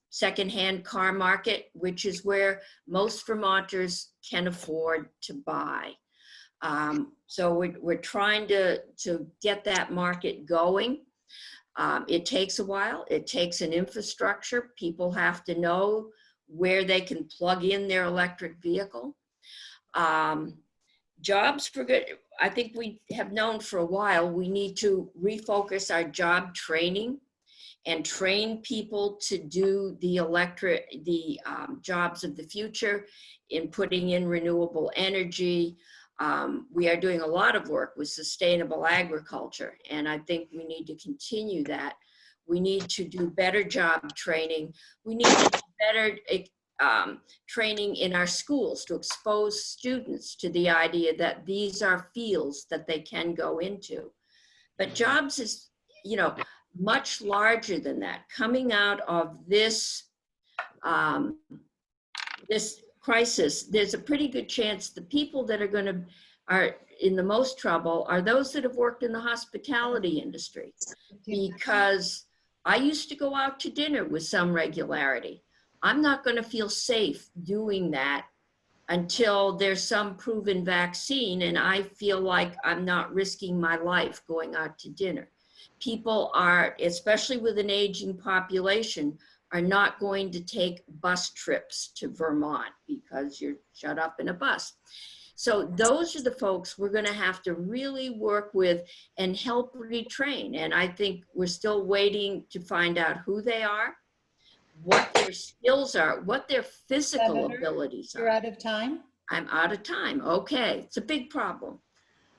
secondhand car market, which is where most Vermonters can afford to buy. So we're trying to get that market going. It takes a while. It takes an infrastructure. People have to know where they can plug in their electric vehicle. Jobs for good. I think we have known for a while we need to refocus our job training and train people to do the jobs of the future in putting in renewable energy. We are doing a lot of work with sustainable agriculture, and I think we need to continue that. We need to do better job training. We need to do better training in our schools to expose students to the idea that these are fields that they can go into. But jobs is, much larger than that. Coming out of this, this crisis, there's a pretty good chance the people that are in the most trouble are those that have worked in the hospitality industry. Because I used to go out to dinner with some regularity. I'm not going to feel safe doing that until there's some proven vaccine and I feel like I'm not risking my life going out to dinner. People are, especially with an aging population, are not going to take bus trips to Vermont because you're shut up in a bus. So those are the folks we're going to have to really work with and help retrain. And I think we're still waiting to find out who they are, what their skills are, what their physical abilities are. You're out of time. I'm out of time. Okay, it's a big problem.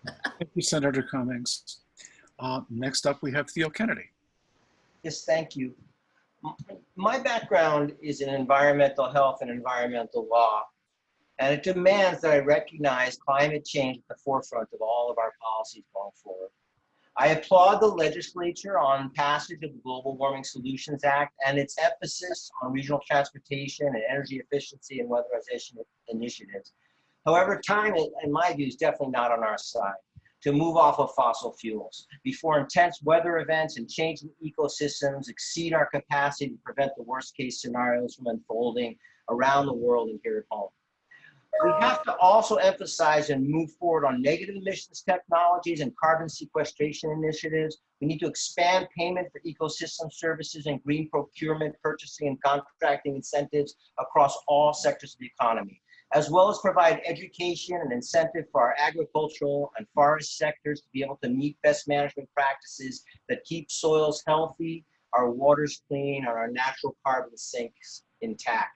Thank you, Senator Cummings. Next up, we have Theo Kennedy. Yes, thank you. My background is in environmental health and environmental law, and it demands that I recognize climate change at the forefront of all of our policies going forward. I applaud the legislature on passage of the Global Warming Solutions Act and its emphasis on regional transportation and energy efficiency and weatherization initiatives. However, time, in my view, is definitely not on our side to move off of fossil fuels before intense weather events and changing ecosystems exceed our capacity to prevent the worst case scenarios from unfolding around the world and here at home. We have to also emphasize and move forward on negative emissions technologies and carbon sequestration initiatives. We need to expand payment for ecosystem services and green procurement, purchasing and contracting incentives across all sectors of the economy, as well as provide education and incentive for our agricultural and forest sectors to be able to meet best management practices that keep soils healthy, our waters clean, and our natural carbon sinks intact.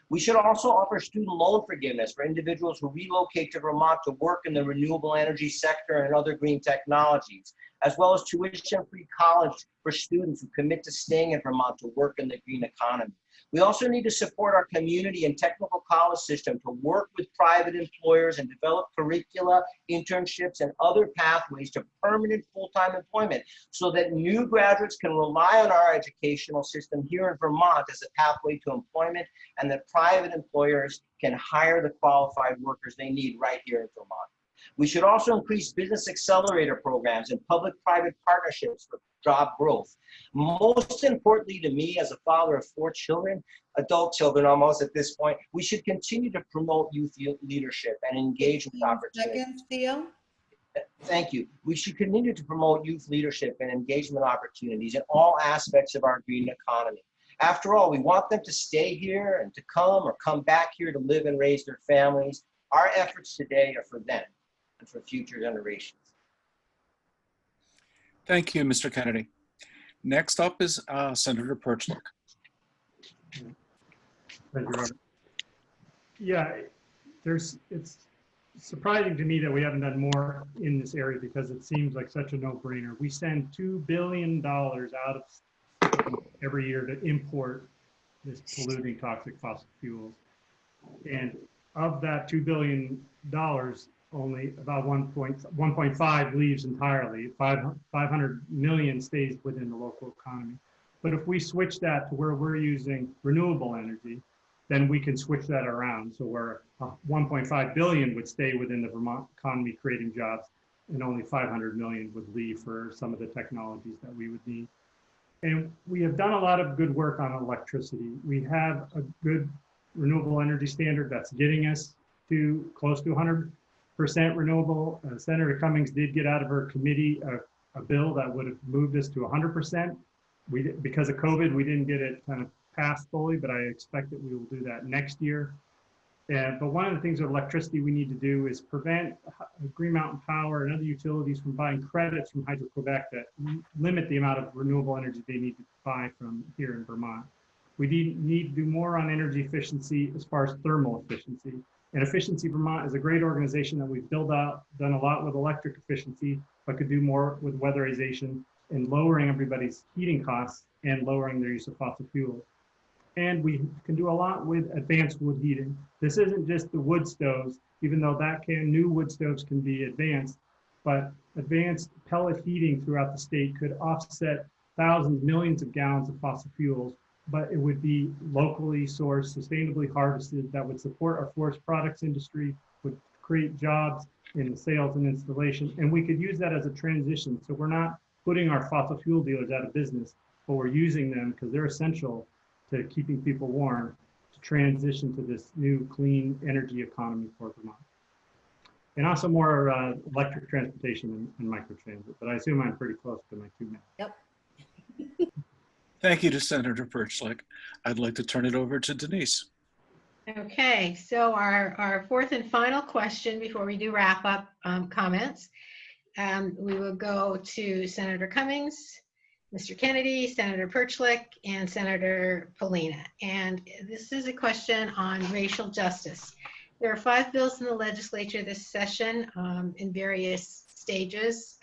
We should also offer student loan forgiveness for individuals who relocate to Vermont to work in the renewable energy sector and other green technologies, as well as tuition-free college for students who commit to staying in Vermont to work in the green economy. We also need to support our community and technical college system to work with private employers and develop curricula, internships, and other pathways to permanent full-time employment so that new graduates can rely on our educational system here in Vermont as a pathway to employment, and that private employers can hire the qualified workers they need right here in Vermont. We should also increase business accelerator programs and public-private partnerships for job growth. Most importantly to me, as a father of 4 children, adult children almost at this point, we should continue to promote youth leadership and engagement opportunities. Seconds, Theo. Thank you. We should continue to promote youth leadership and engagement opportunities in all aspects of our green economy. After all, we want them to stay here and to come or come back here to live and raise their families. Our efforts today are for them and for future generations. Thank you, Mr. Kennedy. Next up is Senator Perchlik. Thank you, Robert. Yeah, it's surprising to me that we haven't done more in this area because it seems like such a no-brainer. We send $2 billion out of every year to import this polluting toxic fossil fuels. And of that $2 billion, only about 1.5 leaves entirely. 500 million stays within the local economy. But if we switch that to where we're using renewable energy, then we can switch that around. So where 1.5 billion would stay within the Vermont economy creating jobs, and only 500 million would leave for some of the technologies that we would need. And we have done a lot of good work on electricity. We have a good renewable energy standard that's getting us to close to 100% renewable. Senator Cummings did get out of her committee a bill that would have moved us to 100%. Because of COVID, we didn't get it kind of passed fully, but I expect that we will do that next year. But one of the things with electricity we need to do is prevent Green Mountain Power and other utilities from buying credits from Hydro-Quebec that limit the amount of renewable energy they need to buy from here in Vermont. We need to do more on energy efficiency as far as thermal efficiency. And Efficiency Vermont is a great organization that we've built out, done a lot with electric efficiency, but could do more with weatherization and lowering everybody's heating costs and lowering their use of fossil fuels. And we can do a lot with advanced wood heating. This isn't just the wood stoves, even though new wood stoves can be advanced, but advanced pellet heating throughout the state could offset thousands, millions of gallons of fossil fuels, but it would be locally sourced, sustainably harvested, that would support our forest products industry, would create jobs in the sales and installation, and we could use that as a transition. So we're not putting our fossil fuel dealers out of business, but we're using them because they're essential to keeping people warm to transition to this new clean energy economy for Vermont. And also more electric transportation and microtransit, but I assume I'm pretty close to my 2 minutes. Yep. Thank you to Senator Perchlik. I'd like to turn it over to Denise. Okay, so our fourth and final question before we do wrap up comments, we will go to Senator Cummings, Mr. Kennedy, Senator Perchlik, and Senator Pollina. And this is a question on racial justice. There are 5 bills in the legislature this session in various stages.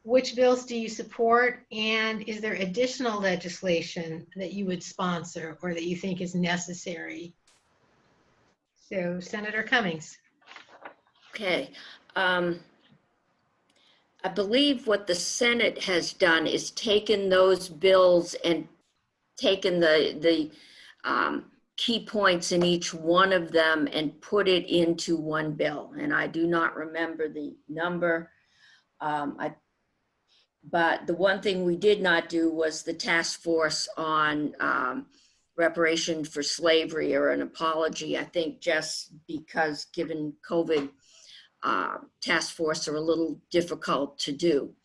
Which bills do you support? And is there additional legislation that you would sponsor or that you think is necessary? So Senator Cummings. Okay. I believe what the Senate has done is taken those bills and taken the key points in each one of them and put it into one bill. And I do not remember the number. But the one thing we did not do was the task force on reparation for slavery or an apology. I think just because given COVID, task force are a little difficult to do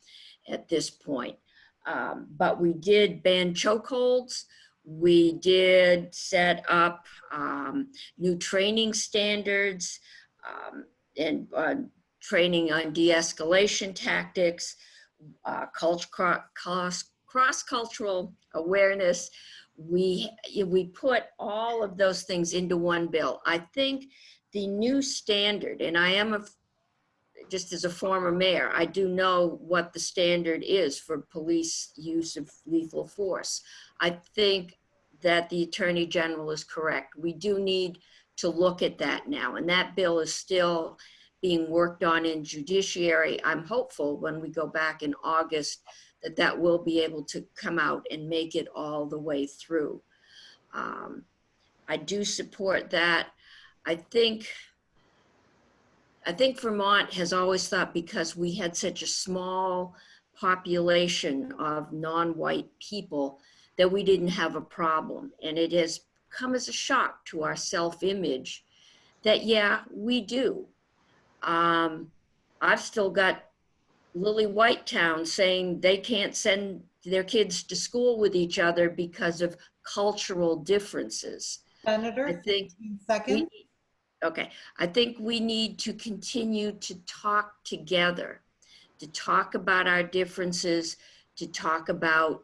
at this point. But we did ban chokeholds. We did set up new training standards and training on de-escalation tactics, cross-cultural awareness. we put all of those things into one bill. I think the new standard, and I am just as a former mayor, I do know what the standard is for police use of lethal force. I think that the Attorney General is correct. We do need to look at that now, and that bill is still being worked on in judiciary. I'm hopeful when we go back in August that will be able to come out and make it all the way through. I do support that. I think Vermont has always thought, because we had such a small population of non-white people, that we didn't have a problem. And it has come as a shock to our self-image that, yeah, we do. I've still got Lily Whitetown saying they can't send their kids to school with each other because of cultural differences. Senator, I think 15 seconds. Okay, I think we need to continue to talk together, to talk about our differences, to talk about,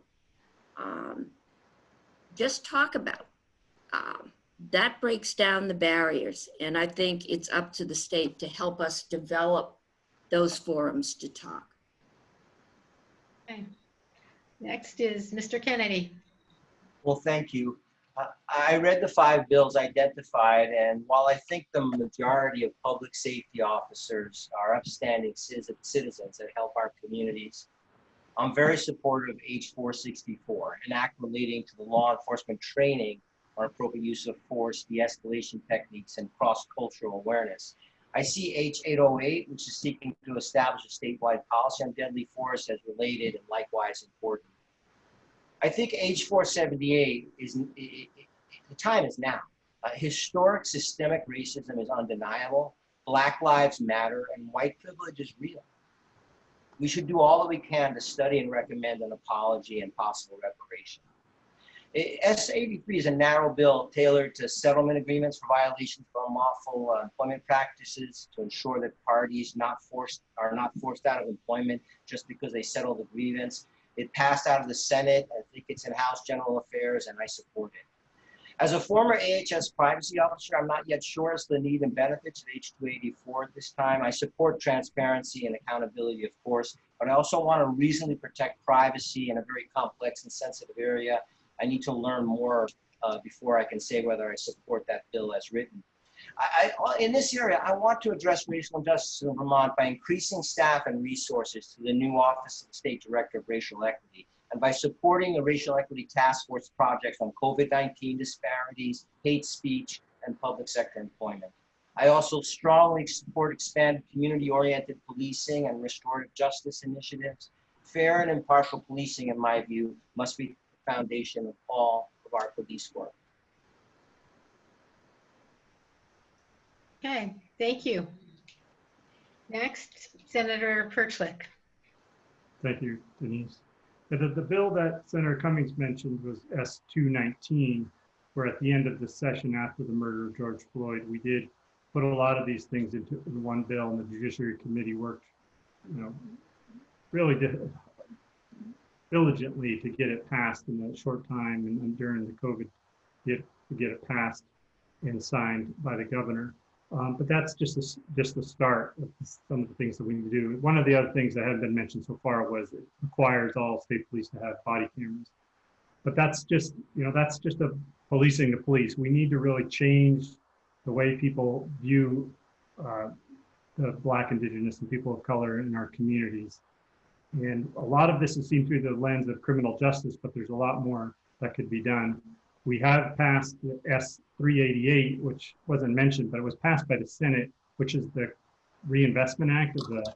just talk about. That breaks down the barriers, and I think it's up to the state to help us develop those forums to talk. Okay. Next is Mr. Kennedy. Well, thank you. I read the 5 bills identified, and while I think the majority of public safety officers are upstanding citizens that help our communities, I'm very supportive of H464, an act relating to the law enforcement training on appropriate use of force, de-escalation techniques, and cross-cultural awareness. I see H808, which is seeking to establish a statewide policy on deadly force, as related and likewise important. I think H478 the time is now. Historic systemic racism is undeniable. Black lives matter, and white privilege is real. We should do all that we can to study and recommend an apology and possible reparation. S83 is a narrow bill tailored to settlement agreements for violations of unlawful employment practices, to ensure that parties are not forced out of employment just because they settled a grievance. It passed out of the Senate. I think it's in House General Affairs, and I support it. As a former AHS privacy officer, I'm not yet sure as to the need and benefits of H284 at this time. I support transparency and accountability, of course, but I also want to reasonably protect privacy in a very complex and sensitive area. I need to learn more before I can say whether I support that bill as written. In this area, I want to address racial injustice in Vermont by increasing staff and resources to the new Office of the State Director of Racial Equity, and by supporting the Racial Equity Task Force projects on COVID-19 disparities, hate speech, and public sector employment. I also strongly support expanded community-oriented policing and restorative justice initiatives. Fair and impartial policing, in my view, must be the foundation of all of our police work. Okay, thank you. Next, Senator Perchlik. Thank you, Denise. The bill that Senator Cummings mentioned was S219, where at the end of the session after the murder of George Floyd, we did put a lot of these things into one bill, and the Judiciary Committee worked, really diligently to get it passed in a short time, and during the COVID, to get it passed and signed by the governor. But that's just the start of some of the things that we need to do. One of the other things that hadn't been mentioned so far was it requires all state police to have body cameras. But that's just a policing the police. We need to really change the way people view the Black, Indigenous, and people of color in our communities. And a lot of this is seen through the lens of criminal justice, but there's a lot more that could be done. We have passed the S388, which wasn't mentioned, but it was passed by the Senate, which is the Reinvestment Act, of the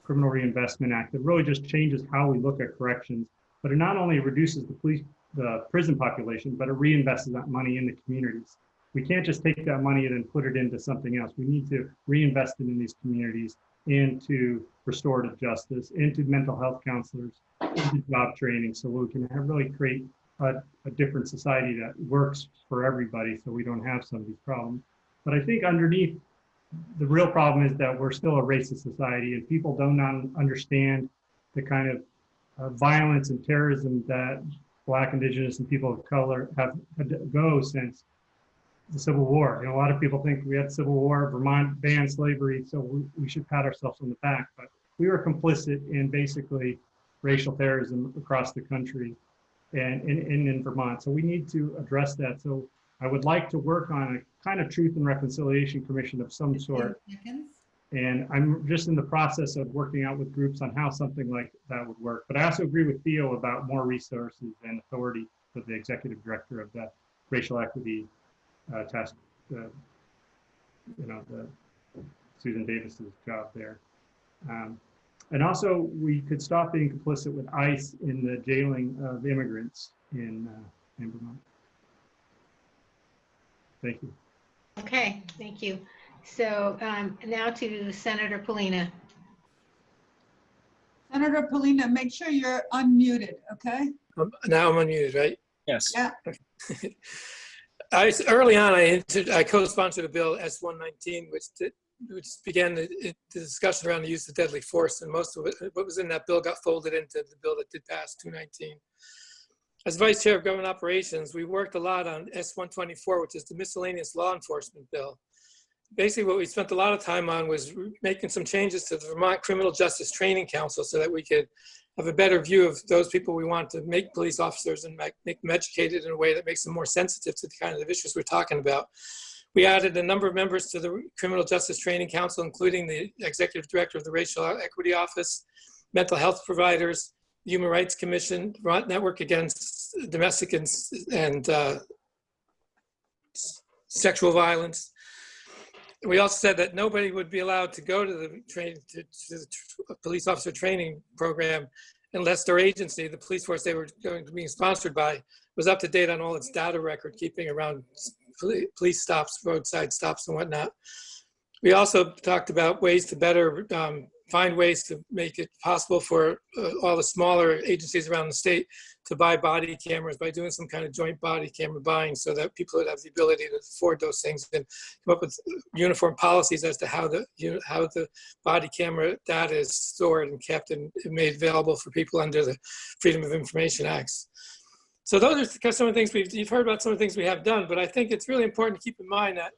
Criminal Reinvestment Act. It really just changes how we look at corrections, but it not only reduces the prison population, but it reinvests that money in the communities. We can't just take that money and then put it into something else. We need to reinvest it in these communities, into restorative justice, into mental health counselors, into job training, so we can really create a different society that works for everybody, so we don't have some of these problems. But I think underneath, the real problem is that we're still a racist society, and people do not understand the kind of violence and terrorism that Black, Indigenous, and people of color have had to go since the Civil War. You know, a lot of people think we had Civil War, Vermont banned slavery, so we should pat ourselves on the back. But we were complicit in basically racial terrorism across the country and in Vermont. So we need to address that. So I would like to work on a kind of truth and reconciliation commission of some sort. And I'm just in the process of working out with groups on how something like that would work. But I also agree with Theo about more resources and authority for the executive director of the racial equity task, you know, the Susan Davis's job there. And also we could stop being complicit with ICE in the jailing of immigrants in Vermont. Thank you. Okay, thank you. So now to Senator Pollina. Senator Pollina, make sure you're unmuted, okay? Now I'm unmuted, right? Yes. Yeah. Early on, I co-sponsored a bill S-119, which began the discussion around the use of deadly force, and most of what was in that bill got folded into the bill that did pass 219. As Vice Chair of Government Operations, we worked a lot on S-124, which is the miscellaneous law enforcement bill. Basically, what we spent a lot of time on was making some changes to the Vermont Criminal Justice Training Council so that we could have a better view of those people we want to make police officers and make them educated in a way that makes them more sensitive to the kind of issues we're talking about. We added a number of members to the Criminal Justice Training Council, including the Executive Director of the Racial Equity Office, mental health providers, Human Rights Commission, Vermont Network Against Domestic and Sexual Violence. We also said that nobody would be allowed to go to the police officer training program unless their agency, the police force they were going to be sponsored by, was up to date on all its data record keeping around police stops, roadside stops, and whatnot. We also talked about ways to better find ways to make it possible for all the smaller agencies around the state to buy body cameras by doing some kind of joint body camera buying so that people would have the ability to afford those things and come up with uniform policies as to how the body camera data is stored and kept and made available for people under the Freedom of Information Acts. So those are some of the things you've heard about some of the things we have done, but I think it's really important to keep in mind that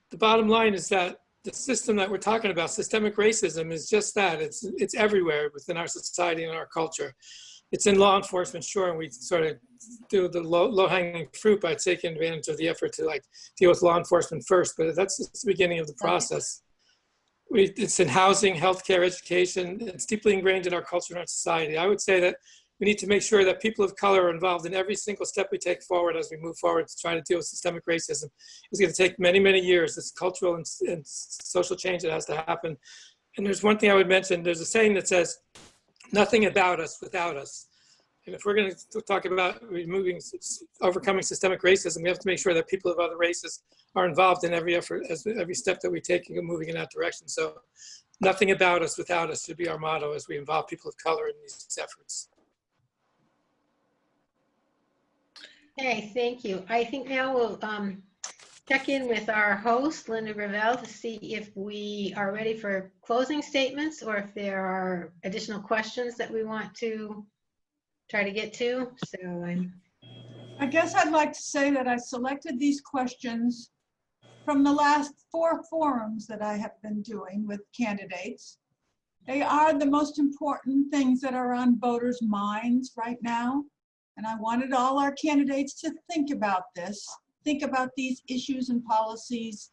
the bottom line is that the system that we're talking about, systemic racism, is just that. It's everywhere within our society and our culture. It's in law enforcement, sure, and we sort of do the low-hanging fruit by taking advantage of the effort to like deal with law enforcement first, but that's just the beginning of the process. It's in housing, healthcare, education. It's deeply ingrained in our culture and our society. I would say that we need to make sure that people of color are involved in every single step we take forward as we move forward to try to deal with systemic racism. It's going to take many, many years. It's cultural and social change that has to happen. And there's one thing I would mention. There's a saying that says, nothing about us without us. And if we're going to talk about overcoming systemic racism, we have to make sure that people of other races are involved in every effort, every step that we take in moving in that direction. So nothing about us without us should be our motto as we involve people of color in these efforts. Okay, thank you. I think now we'll check in with our host, Linda Gravel, to see if we are ready for closing statements or if there are additional questions that we want to try to get to. So I guess I'd like to say that I selected these questions from the last 4 forums that I have been doing with candidates. They are the most important things that are on voters' minds right now. And I wanted all our candidates to think about this, think about these issues and policies,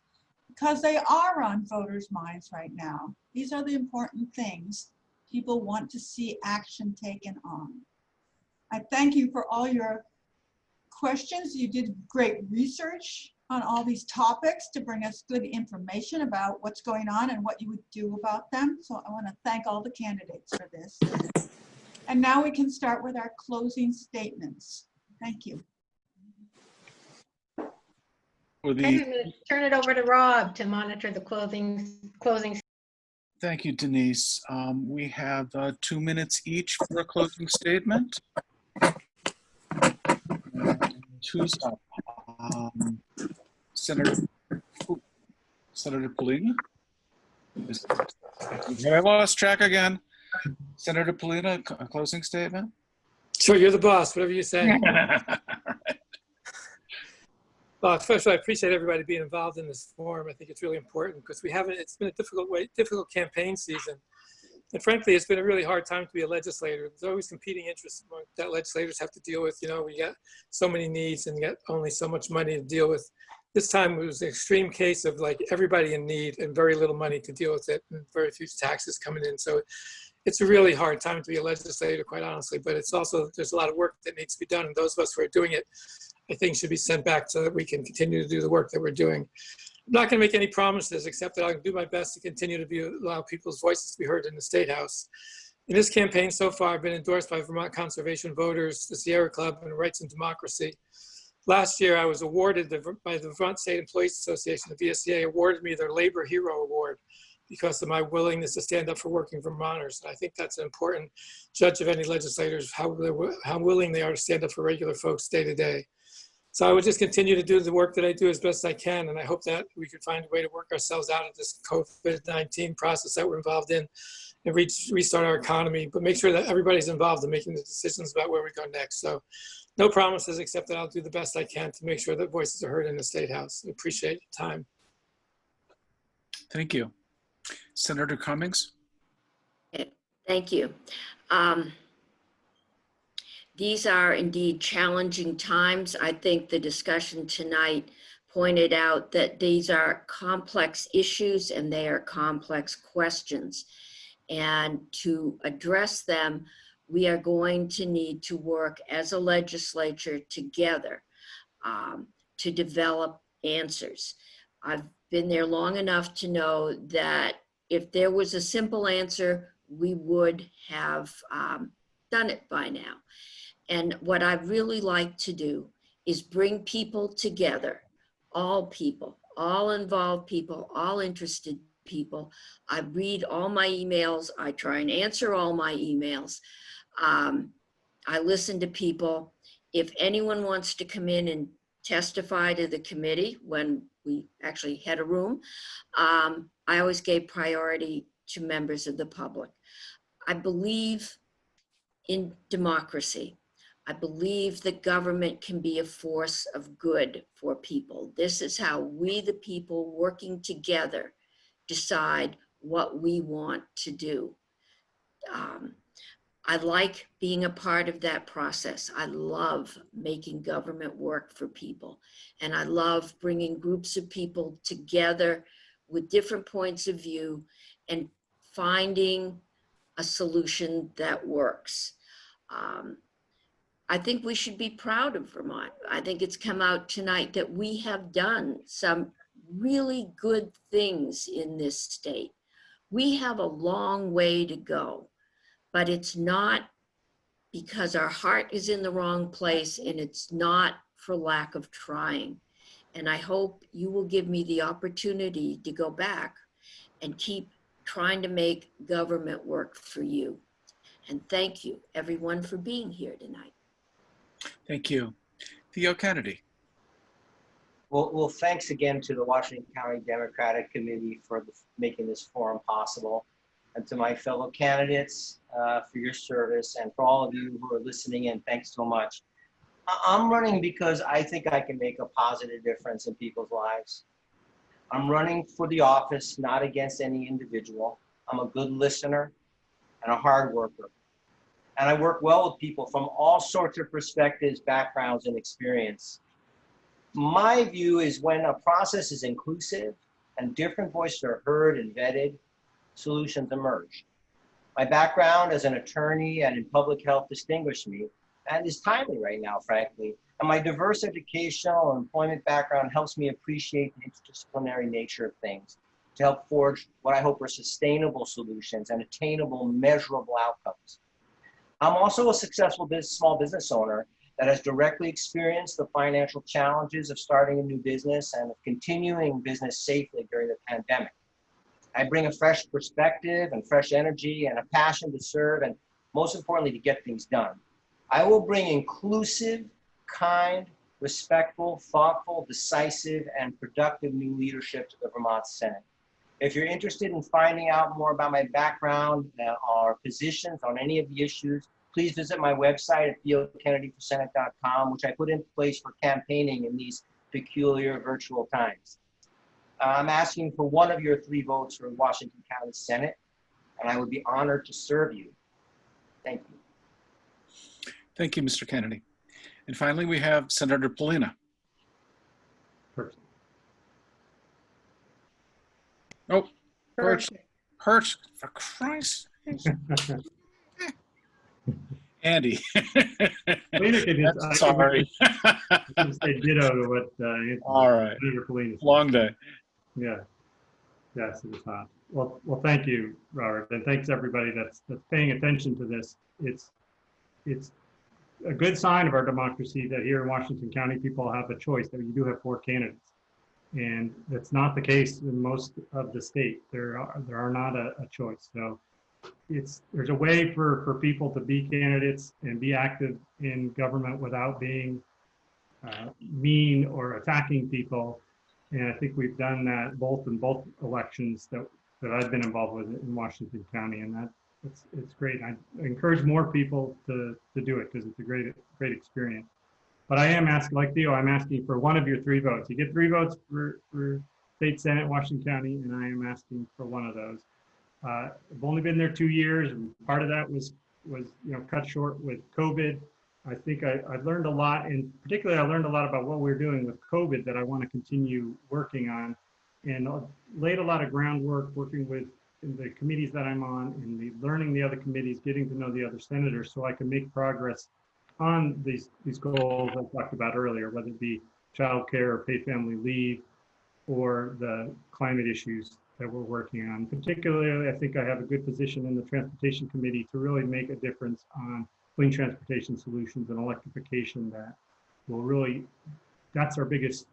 because they are on voters' minds right now. These are the important things people want to see action taken on. I thank you for all your questions. You did great research on all these topics to bring us good information about what's going on and what you would do about them. So I want to thank all the candidates for this. And now we can start with our closing statements. Thank you. I'm going to turn it over to Rob to monitor the closing. Thank you, Denise. We have 2 minutes each for a closing statement. Who's up? Senator Pollina? I lost track again. Senator Pollina, a closing statement? Sure, you're the boss, whatever you say. Well, first of all, I appreciate everybody being involved in this forum. I think it's really important because it's been a difficult campaign season. And frankly, it's been a really hard time to be a legislator. There's always competing interests that legislators have to deal with. You know, we got so many needs and got only so much money to deal with. This time it was an extreme case of like everybody in need and very little money to deal with it and very few taxes coming in. So it's a really hard time to be a legislator, quite honestly, but it's also, there's a lot of work that needs to be done. And those of us who are doing it, I think should be sent back so that we can continue to do the work that we're doing. I'm not going to make any promises except that I'll do my best to continue to allow people's voices to be heard in the State House. In this campaign so far, I've been endorsed by Vermont Conservation Voters, the Sierra Club, and Rights and Democracy. Last year, I was awarded by the Vermont State Employees Association, the VSCA, awarded me their Labor Hero Award because of my willingness to stand up for working Vermonters. And I think that's an important judge of any legislators, how willing they are to stand up for regular folks day to day. So I would just continue to do the work that I do as best I can. And I hope that we could find a way to work ourselves out of this COVID-19 process that we're involved in and restart our economy, but make sure that everybody's involved in making the decisions about where we go next. So no promises, except that I'll do the best I can to make sure that voices are heard in the State House. I appreciate your time. Thank you. Senator Cummings? Thank you. These are indeed challenging times. I think the discussion tonight pointed out that these are complex issues and they are complex questions. And to address them, we are going to need to work as a legislature together to develop answers. I've been there long enough to know that if there was a simple answer, we would have done it by now. And what I'd really like to do is bring people together, all involved people, all interested people. I read all my emails. I try and answer all my emails. I listen to people. If anyone wants to come in and testify to the committee when we actually had a room, I always gave priority to members of the public. I believe in democracy. I believe that government can be a force of good for people. This is how we, the people working together, decide what we want to do. I like being a part of that process. I love making government work for people. And I love bringing groups of people together with different points of view and finding a solution that works. I think we should be proud of Vermont. I think it's come out tonight that we have done some really good things in this state. We have a long way to go, but it's not because our heart is in the wrong place, and it's not for lack of trying. And I hope you will give me the opportunity to go back and keep trying to make government work for you. And thank you, everyone, for being here tonight. Thank you. Theo Kennedy. Well, thanks again to the Washington County Democratic Committee for making this forum possible, and to my fellow candidates for your service, and for all of you who are listening in, thanks so much. I'm running because I think I can make a positive difference in people's lives. I'm running for the office, not against any individual. I'm a good listener and a hard worker. And I work well with people from all sorts of perspectives, backgrounds, and experience. My view is when a process is inclusive and different voices are heard and vetted, solutions emerge. My background as an attorney and in public health distinguished me, and is timely right now, frankly. And my diverse educational and employment background helps me appreciate the interdisciplinary nature of things to help forge what I hope are sustainable solutions and attainable, measurable outcomes. I'm also a successful small business owner that has directly experienced the financial challenges of starting a new business and of continuing business safely during the pandemic. I bring a fresh perspective and fresh energy and a passion to serve, and most importantly, to get things done. I will bring inclusive, kind, respectful, thoughtful, decisive, and productive new leadership to the Vermont Senate. If you're interested in finding out more about my background or positions on any of the issues, please visit my website at theokennedyforsenate.com, which I put in place for campaigning in these peculiar virtual times. I'm asking for one of your 3 votes for Washington County Senate, and I would be honored to serve you. Thank you. Thank you, Mr. Kennedy. And finally, we have Senator Pollina. Oh, Perch, for Christ's sake. Andy. Sorry. Say ditto to what all right. Long day. Yeah. Yes, it was hot. Well, thank you, Robert, and thanks everybody that's paying attention to this. It's a good sign of our democracy that here in Washington County, people have a choice, that you do have 4 candidates. And that's not the case in most of the state. There are not a choice. So there's a way for people to be candidates and be active in government without being mean or attacking people. And I think we've done that in both elections that I've been involved with in Washington County, and it's great. I encourage more people to do it because it's a great experience. But I am asking, like Theo, I'm asking for one of your 3 votes. You get 3 votes for State Senate, Washington County, and I am asking for one of those. I've only been there 2 years, and part of that was cut short with COVID. I think I learned a lot, and particularly I learned a lot about what we're doing with COVID that I want to continue working on, and laid a lot of groundwork working with the committees that I'm on, and learning the other committees, getting to know the other senators, so I can make progress on these goals I talked about earlier, whether it be childcare or paid family leave or the climate issues that we're working on. Particularly, I think I have a good position in the Transportation Committee to really make a difference on clean transportation solutions and electrification that will really, that's our biggest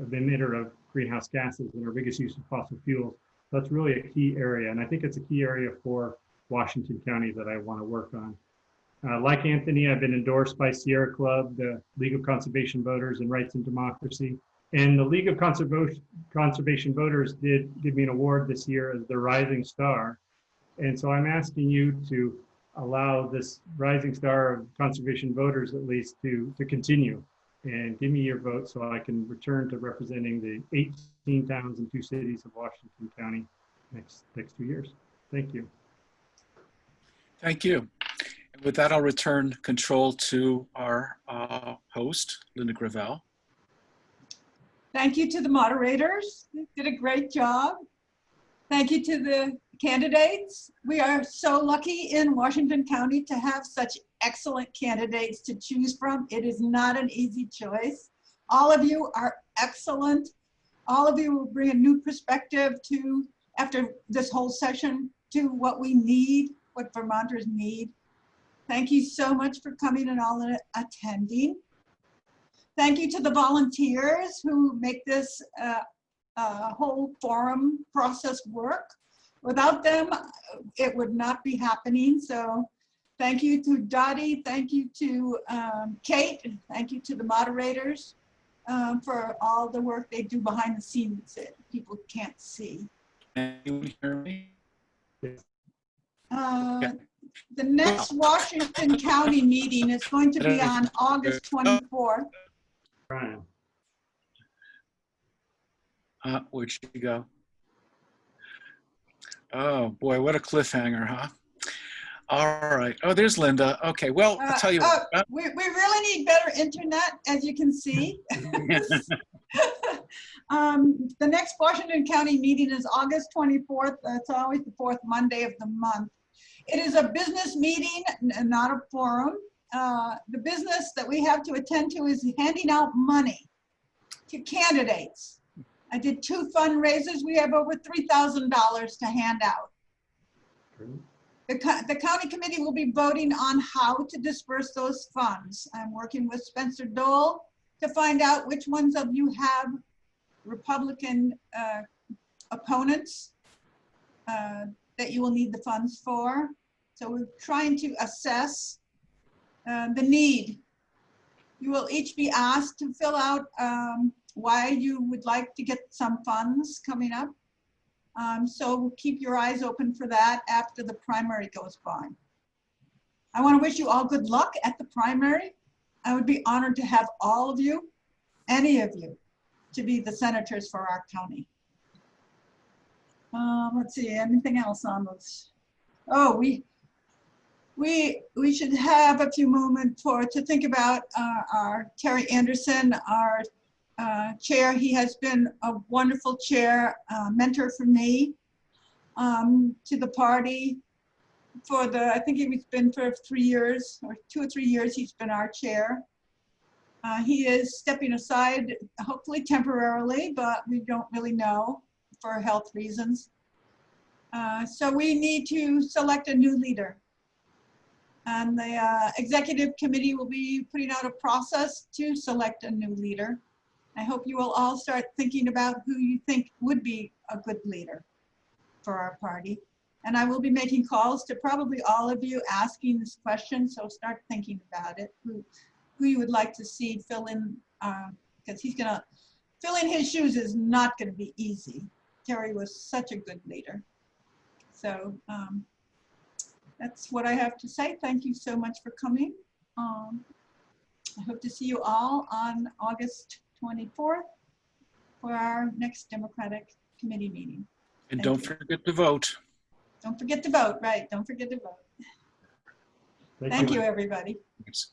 emitter of greenhouse gases and our biggest use of fossil fuels. That's really a key area. And I think it's a key area for Washington County that I want to work on. Like Anthony, I've been endorsed by Sierra Club, the League of Conservation Voters and Rights and Democracy. And the League of Conservation Voters did give me an award this year as the Rising Star. And so I'm asking you to allow this Rising Star of Conservation Voters at least to continue, and give me your vote so I can return to representing the 18 towns and 2 cities of Washington County next 2 years. Thank you. Thank you. And with that, I'll return control to our host, Linda Gravel. Thank you to the moderators. They did a great job. Thank you to the candidates. We are so lucky in Washington County to have such excellent candidates to choose from. It is not an easy choice. All of you are excellent. All of you will bring a new perspective to, after this whole session, to what we need, what Vermonters need. Thank you so much for coming and all attending. Thank you to the volunteers who make this whole forum process work. Without them, it would not be happening. So thank you to Dottie, thank you to Kate, thank you to the moderators for all the work they do behind the scenes that people can't see. Anyone hear me? The next Washington County meeting is going to be on August 24th. Brian. Where'd she go? Oh boy, what a cliffhanger, huh? All right. Oh, there's Linda. Okay, well, I'll tell you what. We really need better internet, as you can see. The next Washington County meeting is August 24th. It's always the 4th Monday of the month. It is a business meeting, not a forum. The business that we have to attend to is handing out money to candidates. I did 2 fundraisers. We have over $3,000 to hand out. The county committee will be voting on how to disperse those funds. I'm working with Spencer Dole to find out which ones of you have Republican opponents that you will need the funds for. So we're trying to assess the need. You will each be asked to fill out why you would like to get some funds coming up. So keep your eyes open for that after the primary goes by. I want to wish you all good luck at the primary. I would be honored to have all of you, any of you, to be the senators for our county. Let's see, anything else on this? Oh, we should have a few moments to think about our Terry Anderson, our chair. He has been a wonderful chair, mentor for me, to the party. I think he's been for 3 years, or 2 or 3 years, he's been our chair. He is stepping aside, hopefully temporarily, but we don't really know for health reasons. So we need to select a new leader. And the executive committee will be putting out a process to select a new leader. I hope you will all start thinking about who you think would be a good leader for our party. And I will be making calls to probably all of you asking this question, so start thinking about it, who you would like to see fill in, because filling his shoes is not gonna be easy. Terry was such a good leader. So that's what I have to say. Thank you so much for coming. I hope to see you all on August 24th for our next Democratic Committee meeting. And Thank don't you. forget to vote. Don't forget to vote, right? Don't forget to vote. Thank you, everybody. Thanks.